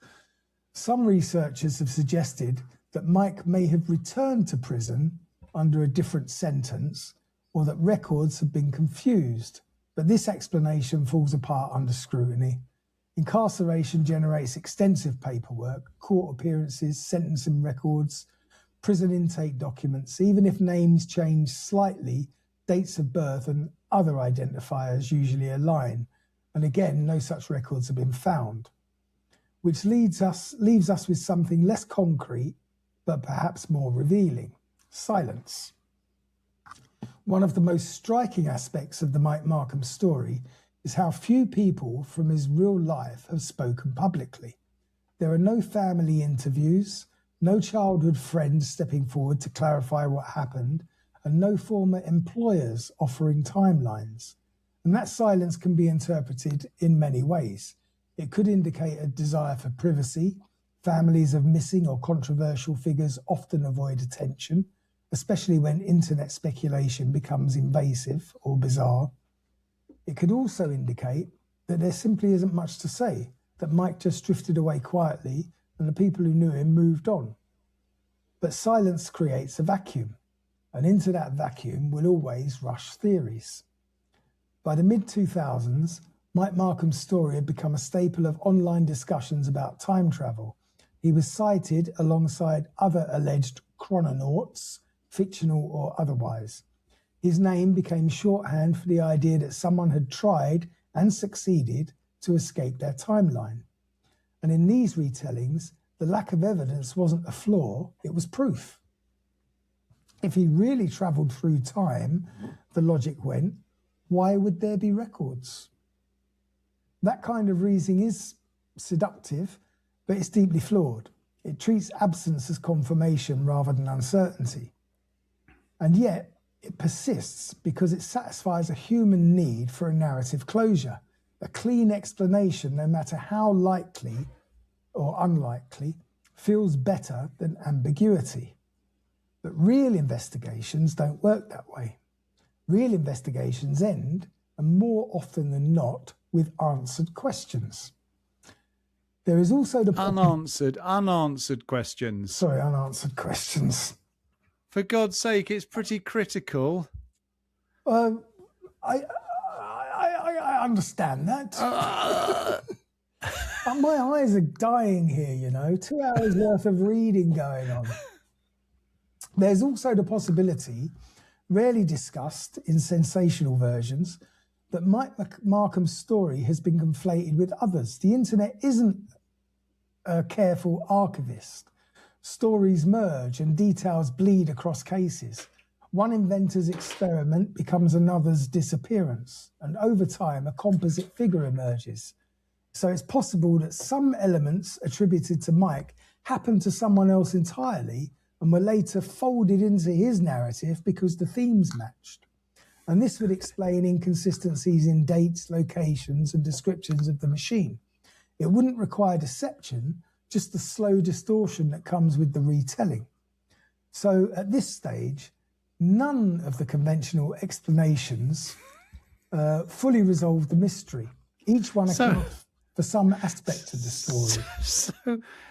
Some researchers have suggested that Mike may have returned to prison under a different sentence, or that records have been confused, but this explanation falls apart under scrutiny. Incarceration generates extensive paperwork, court appearances, sentencing records, prison intake documents. Even if names change slightly, dates of birth and other identifiers usually align. And again, no such records have been found, which leaves us with something less concrete, but perhaps more revealing: silence. One of the most striking aspects of the Mike Markham story is how few people from his real life have spoken publicly. There are no family interviews, no childhood friends stepping forward to clarify what happened, and no former employers offering timelines. And that silence can be interpreted in many ways. It could indicate a desire for privacy. Families of missing or controversial figures often avoid attention, especially when internet speculation becomes invasive or bizarre. It could also indicate that there simply isn't much to say, that Mike just drifted away quietly and the people who knew him moved on. But silence creates a vacuum, and into that vacuum will always rush theories. By the mid-2000s, Mike Markham's story had become a staple of online discussions about time travel. He was cited alongside other alleged chrononauts, fictional or otherwise. His name became shorthand for the idea that someone had tried and succeeded to escape their timeline. And in these retellings, the lack of evidence wasn't a flaw, it was proof. If he really travelled through time, the logic went, why would there be records? That kind of reasoning is seductive, but it's deeply flawed. It treats absence as confirmation rather than uncertainty. And yet, it persists because it satisfies a human need for a narrative closure. A clean explanation, no matter how likely or unlikely, feels better than ambiguity. But real investigations don't work that way. Real investigations end, and more often than not, with answered questions. There is also the unanswered questions. Sorry, unanswered questions. For God's sake, it's pretty critical. I understand that. My eyes are dying here, 2 hours worth of reading going on. There's also the possibility, rarely discussed in sensational versions, that Mike Markham's story has been conflated with others. The internet isn't a careful archivist. Stories merge and details bleed across cases. One inventor's experiment becomes another's disappearance, and over time, a composite figure emerges. So it's possible that some elements attributed to Mike happened to someone else entirely and were later folded into his narrative because the themes matched. And this would explain inconsistencies in dates, locations, and descriptions of the machine. It wouldn't require deception, just the slow distortion that comes with the retelling. So at this stage, none of the conventional explanations fully resolve the mystery. Each one accounts for some aspect of the story.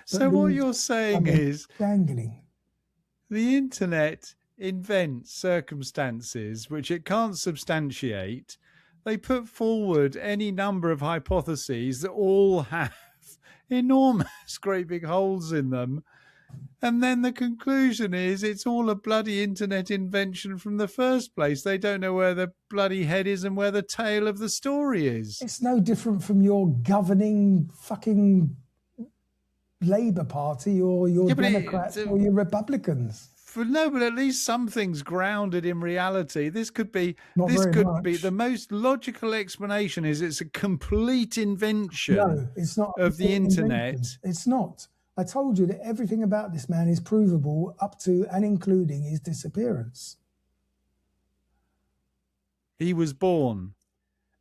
So what you're saying is dangling. The internet invents circumstances which it can't substantiate. They put forward any number of hypotheses that all have enormous great big holes in them. And then the conclusion is it's all a bloody internet invention from the first place. They don't know where the bloody head is and where the tail of the story is. It's no different from your governing fucking Labour Party or your Democrats or your Republicans. No, but at least something's grounded in reality. This could be the most logical explanation is it's a complete invention. No, it's not of the internet. Invention. It's not. I told you that everything about this man is provable up to and including his disappearance. He was born.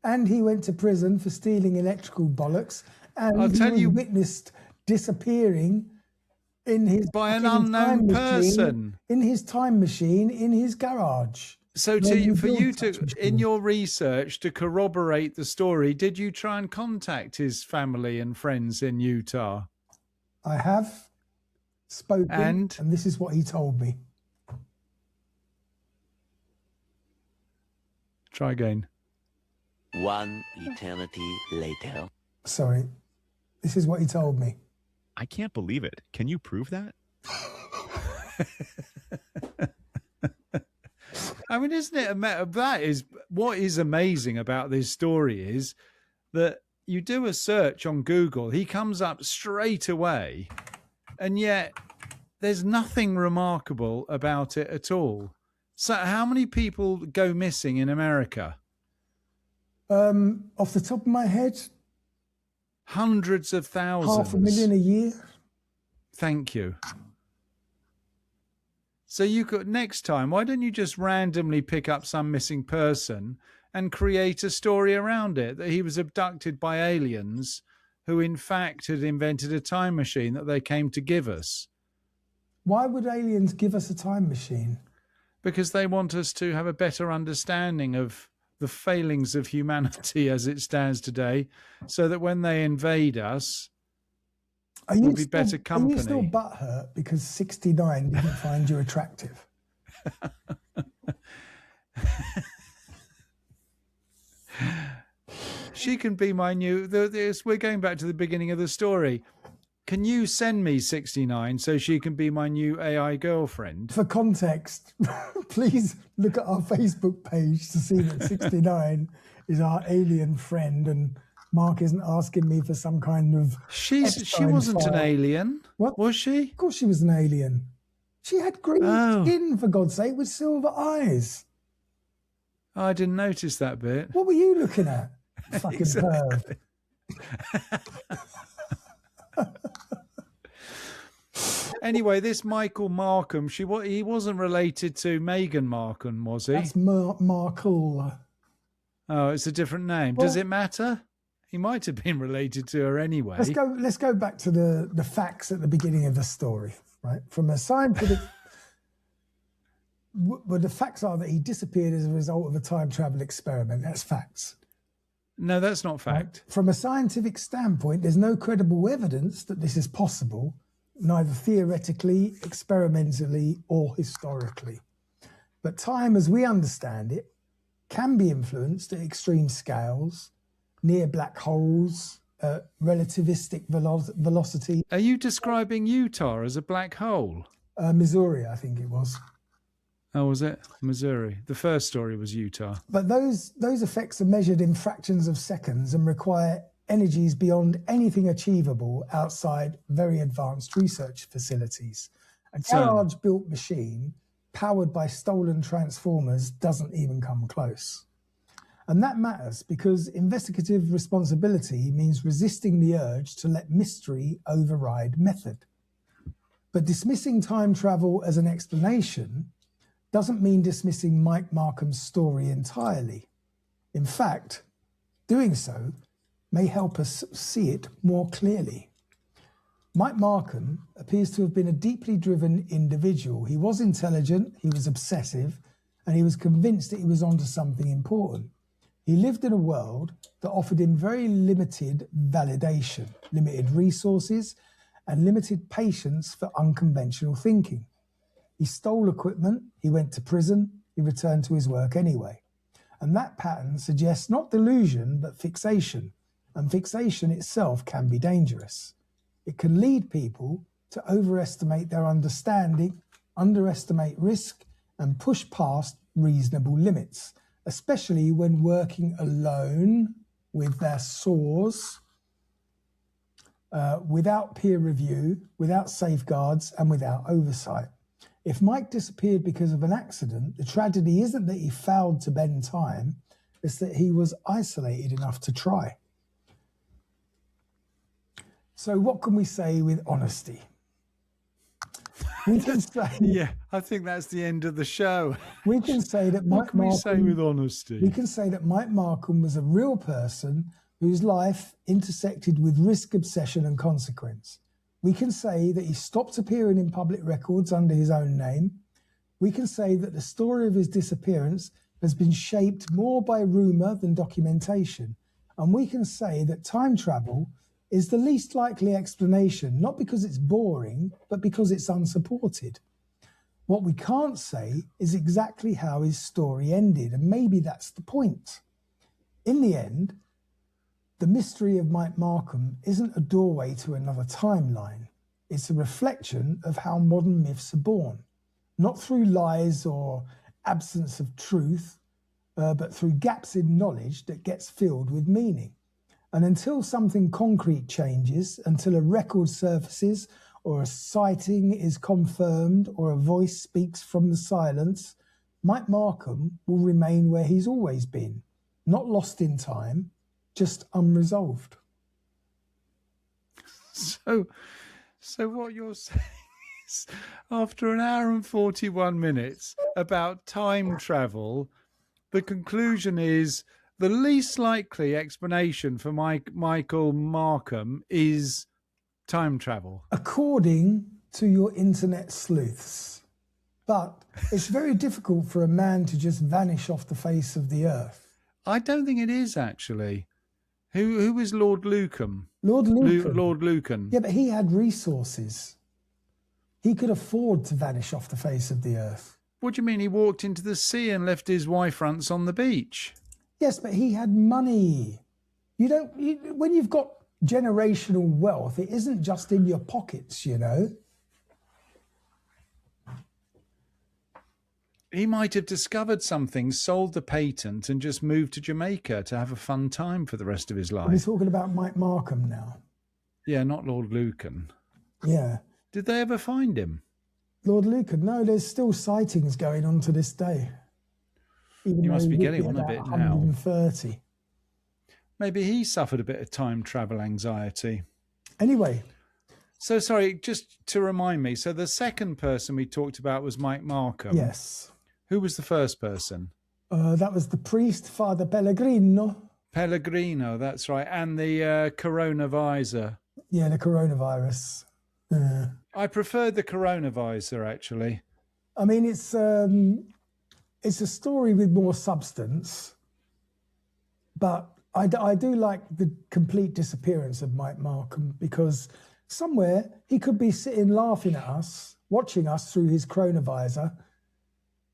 And he went to prison for stealing electrical bollocks. And he was witnessed disappearing in his by an unknown person in his time machine in his garage. So for you to, in your research to corroborate the story, did you try and contact his family and friends in Utah? I have spoken, and this is what he told me. Try again. One eternity later. Sorry. This is what he told me. I can't believe it. Can you prove that? I mean, isn't it that is what is amazing about this story is that you do a search on Google, he comes up straight away, and yet there's nothing remarkable about it at all. So how many people go missing in America? Off the top of my head, hundreds of thousands. 500,000 a year. Thank you. So you could, next time, why don't you just randomly pick up some missing person and create a story around it, that he was abducted by aliens who in fact had invented a time machine that they came to give us. Why would aliens give us a time machine? Because they want us to have a better understanding of the failings of humanity as it stands today, so that when they invade us, we'll be better company. Are you still butthurt because 69 didn't find you attractive? She can be my new... We're going back to the beginning of the story. Can you send me 69 so she can be my new AI girlfriend? For context, please look at our Facebook page to see that 69 is our alien friend, and Mark isn't asking me for some kind of... She wasn't an alien. What? Was she? Of course she was an alien. She had green skin, for God's sake, with silver eyes. Oh, I didn't notice that bit. What were you looking at? Fucking perv. Anyway, this Michael Markham, he wasn't related to Meghan Markham, was he? That's Markle. Oh, it's a different name. Well, does it matter? He might have been related to her anyway. Let's go back to the facts at the beginning of the story, right? From a scientific... Well, the facts are that he disappeared as a result of a time travel experiment. That's facts. No, that's not fact. Right? From a scientific standpoint, there's no credible evidence that this is possible, neither theoretically, experimentally, or historically. But time, as we understand it, can be influenced at extreme scales, near black holes, relativistic velocity. Are you describing Utah as a black hole? Missouri, I think it was. Oh, was it? Missouri. The first story was Utah. But those effects are measured in fractions of seconds and require energies beyond anything achievable outside very advanced research facilities. A garage-built machine powered by stolen transformers doesn't even come close. And that matters because investigative responsibility means resisting the urge to let mystery override method. But dismissing time travel as an explanation doesn't mean dismissing Mike Markham's story entirely. In fact, doing so may help us see it more clearly. Mike Markham appears to have been a deeply driven individual. He was intelligent, he was obsessive, and he was convinced that he was onto something important. He lived in a world that offered him very limited validation, limited resources, and limited patience for unconventional thinking. He stole equipment, he went to prison, he returned to his work anyway. And that pattern suggests not delusion, but fixation. And fixation itself can be dangerous. It can lead people to overestimate their understanding, underestimate risk, and push past reasonable limits, especially when working alone with their source, without peer review, without safeguards, and without oversight. If Mike disappeared because of an accident, the tragedy isn't that he failed to bend time, it's that he was isolated enough to try. So what can we say with honesty? We can say... Yeah, I think that's the end of the show. We can say that What can we say with honesty? We can say that Mike Markham was a real person whose life intersected with risk, obsession, and consequence. We can say that he stopped appearing in public records under his own name. We can say that the story of his disappearance has been shaped more by rumour than documentation. And we can say that time travel is the least likely explanation, not because it's boring, but because it's unsupported. What we can't say is exactly how his story ended, and maybe that's the point. In the end, the mystery of Mike Markham isn't a doorway to another timeline. It's a reflection of how modern myths are born, not through lies or absence of truth, but through gaps in knowledge that gets filled with meaning. And until something concrete changes, until a record surfaces or a sighting is confirmed or a voice speaks from the silence, Mike Markham will remain where he's always been, not lost in time, just unresolved. So what you're saying is, after an hour and 41 minutes about time travel, the conclusion is the least likely explanation for Michael Markham is time travel. According to your internet sleuths. But it's very difficult for a man to just vanish off the face of the earth. I don't think it is, actually. Who was Lord Lucan? Lord Lucan. Lord Lucan. Yeah, but he had resources. He could afford to vanish off the face of the earth. What do you mean he walked into the sea and left his wife fronts on the beach? Yes, but he had money. When you've got generational wealth, it isn't just in your pockets, you know. He might have discovered something, sold the patent, and just moved to Jamaica to have a fun time for the rest of his life. We're talking about Mike Markham now. Yeah, not Lord Lucan. Yeah. Did they ever find him? Lord Lucan? No, there's still sightings going on to this day. Even You must be though getting on a bit now. 130. Maybe he suffered a bit of time travel anxiety. Anyway. So, sorry, just to remind me, so the second person we talked about was Mike Markham. Yes. Who was the first person? That was the priest, Father Pellegrino. Pellegrino, that's right. And the Chronovisor. Yeah, the coronavirus. I preferred the Chronovisor, actually. I mean, it's a story with more substance, but I do like the complete disappearance of Mike Markham, because somewhere he could be sitting laughing at us, watching us through his Chronovisor,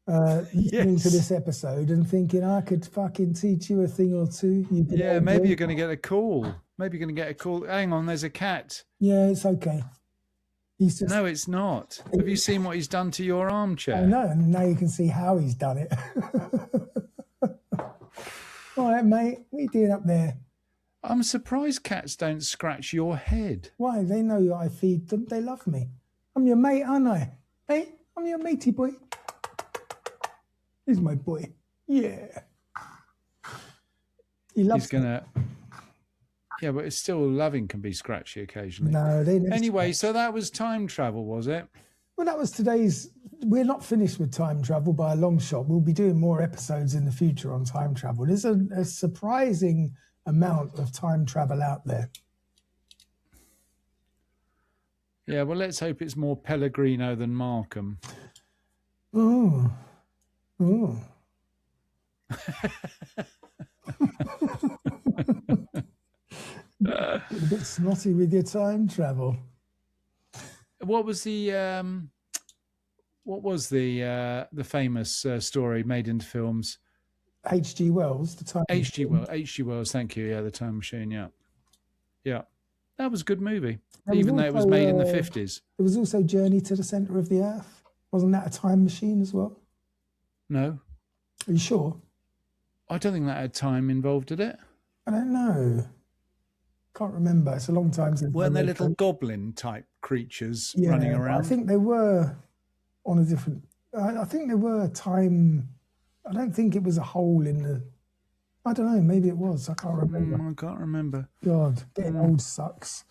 listening to this episode and thinking, I could fucking teach you a thing or two. Yeah, maybe you're going to get a call. Maybe you're going to get a call. Hang on, there's a cat. Yeah, it's okay. He's just... No, it's not. Have you seen what he's done to your armchair? I know, and now you can see how he's done it. All right, mate, what are you doing up there? I'm surprised cats don't scratch your head. Why? They know I feed them. They love me. I'm your mate, aren't I? Hey, I'm your matey boy. He's my boy. Yeah. He loves He's gonna. Yeah, but it's still loving can be scratchy occasionally. No, they never Anyway, scratch. so that was time travel, was it? Well, that was today's. We're not finished with time travel by a long shot. We'll be doing more episodes in the future on time travel. There's a surprising amount of time travel out there. Yeah, well, let's hope it's more Pellegrino than Marcum. Oh. Oh. A bit snotty with your time travel. What was the famous story made into films? H.G. Wells, the time. H.G. Wells, thank you. Yeah, the Time Machine. Yeah, yeah, that was a good movie, There was even though it was also, made in the 50s. There was also Journey to the Centre of the Earth. Wasn't that a time machine as well? No, Are you sure? I don't think that had time involved, did it? I don't know. Can't remember. It's a long time since. Weren't I there read little them. goblin type creatures Yeah, running but around? I think they were on a different. I think they were time. I don't think it was a hole in the. I don't know. Maybe it was. I can't remember. I can't remember. God, getting old sucks.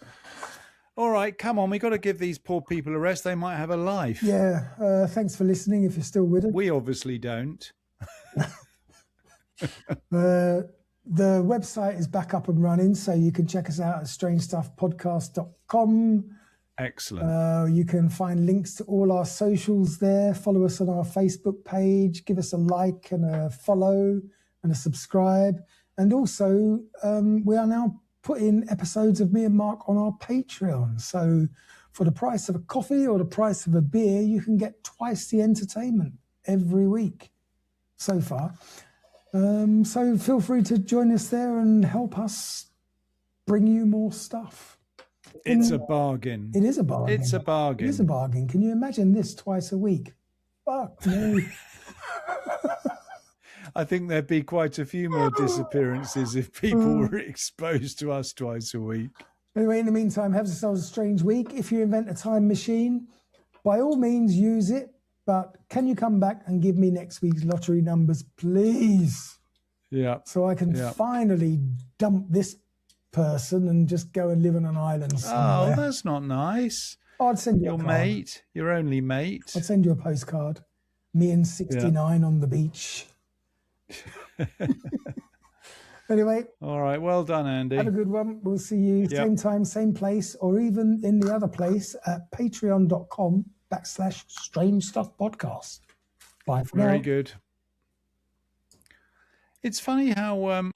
All right, come on. We got to give these poor people a rest. They might have a life. Yeah. Thanks for listening. If you're still with us, We obviously don't. the website is back up and running, so you can check us out at strangestuffpodcast.com. Excellent. You can find links to all our socials there. Follow us on our Facebook page. Give us a like and a follow and a subscribe. And also, we are now putting episodes of me and Mark on our Patreon. So for the price of a coffee or the price of a beer, you can get twice the entertainment every week so far. So feel free to join us there and help us bring you more stuff. It's a bargain. It is a bargain. It's a bargain. It is a bargain. Can you imagine this twice a week? Fuck me. I think there'd be quite a few more disappearances if people were exposed to us twice a week. Anyway, in the meantime, have yourselves a strange week. If you invent a time machine, by all means use it. But can you come back and give me next week's lottery numbers, please? Yeah. So I can finally dump this person and just go and live on an island somewhere. Oh, that's not nice. I'd send you Your a card. mate, your only mate. I'd send you a postcard. Me and 69 on the beach. Anyway. All right. Well done, Andy. Have a good one. We'll see you same time, same place, or even in the other place at patreon.com/Strange Stuff Podcast. Bye for now. Very good. It's funny how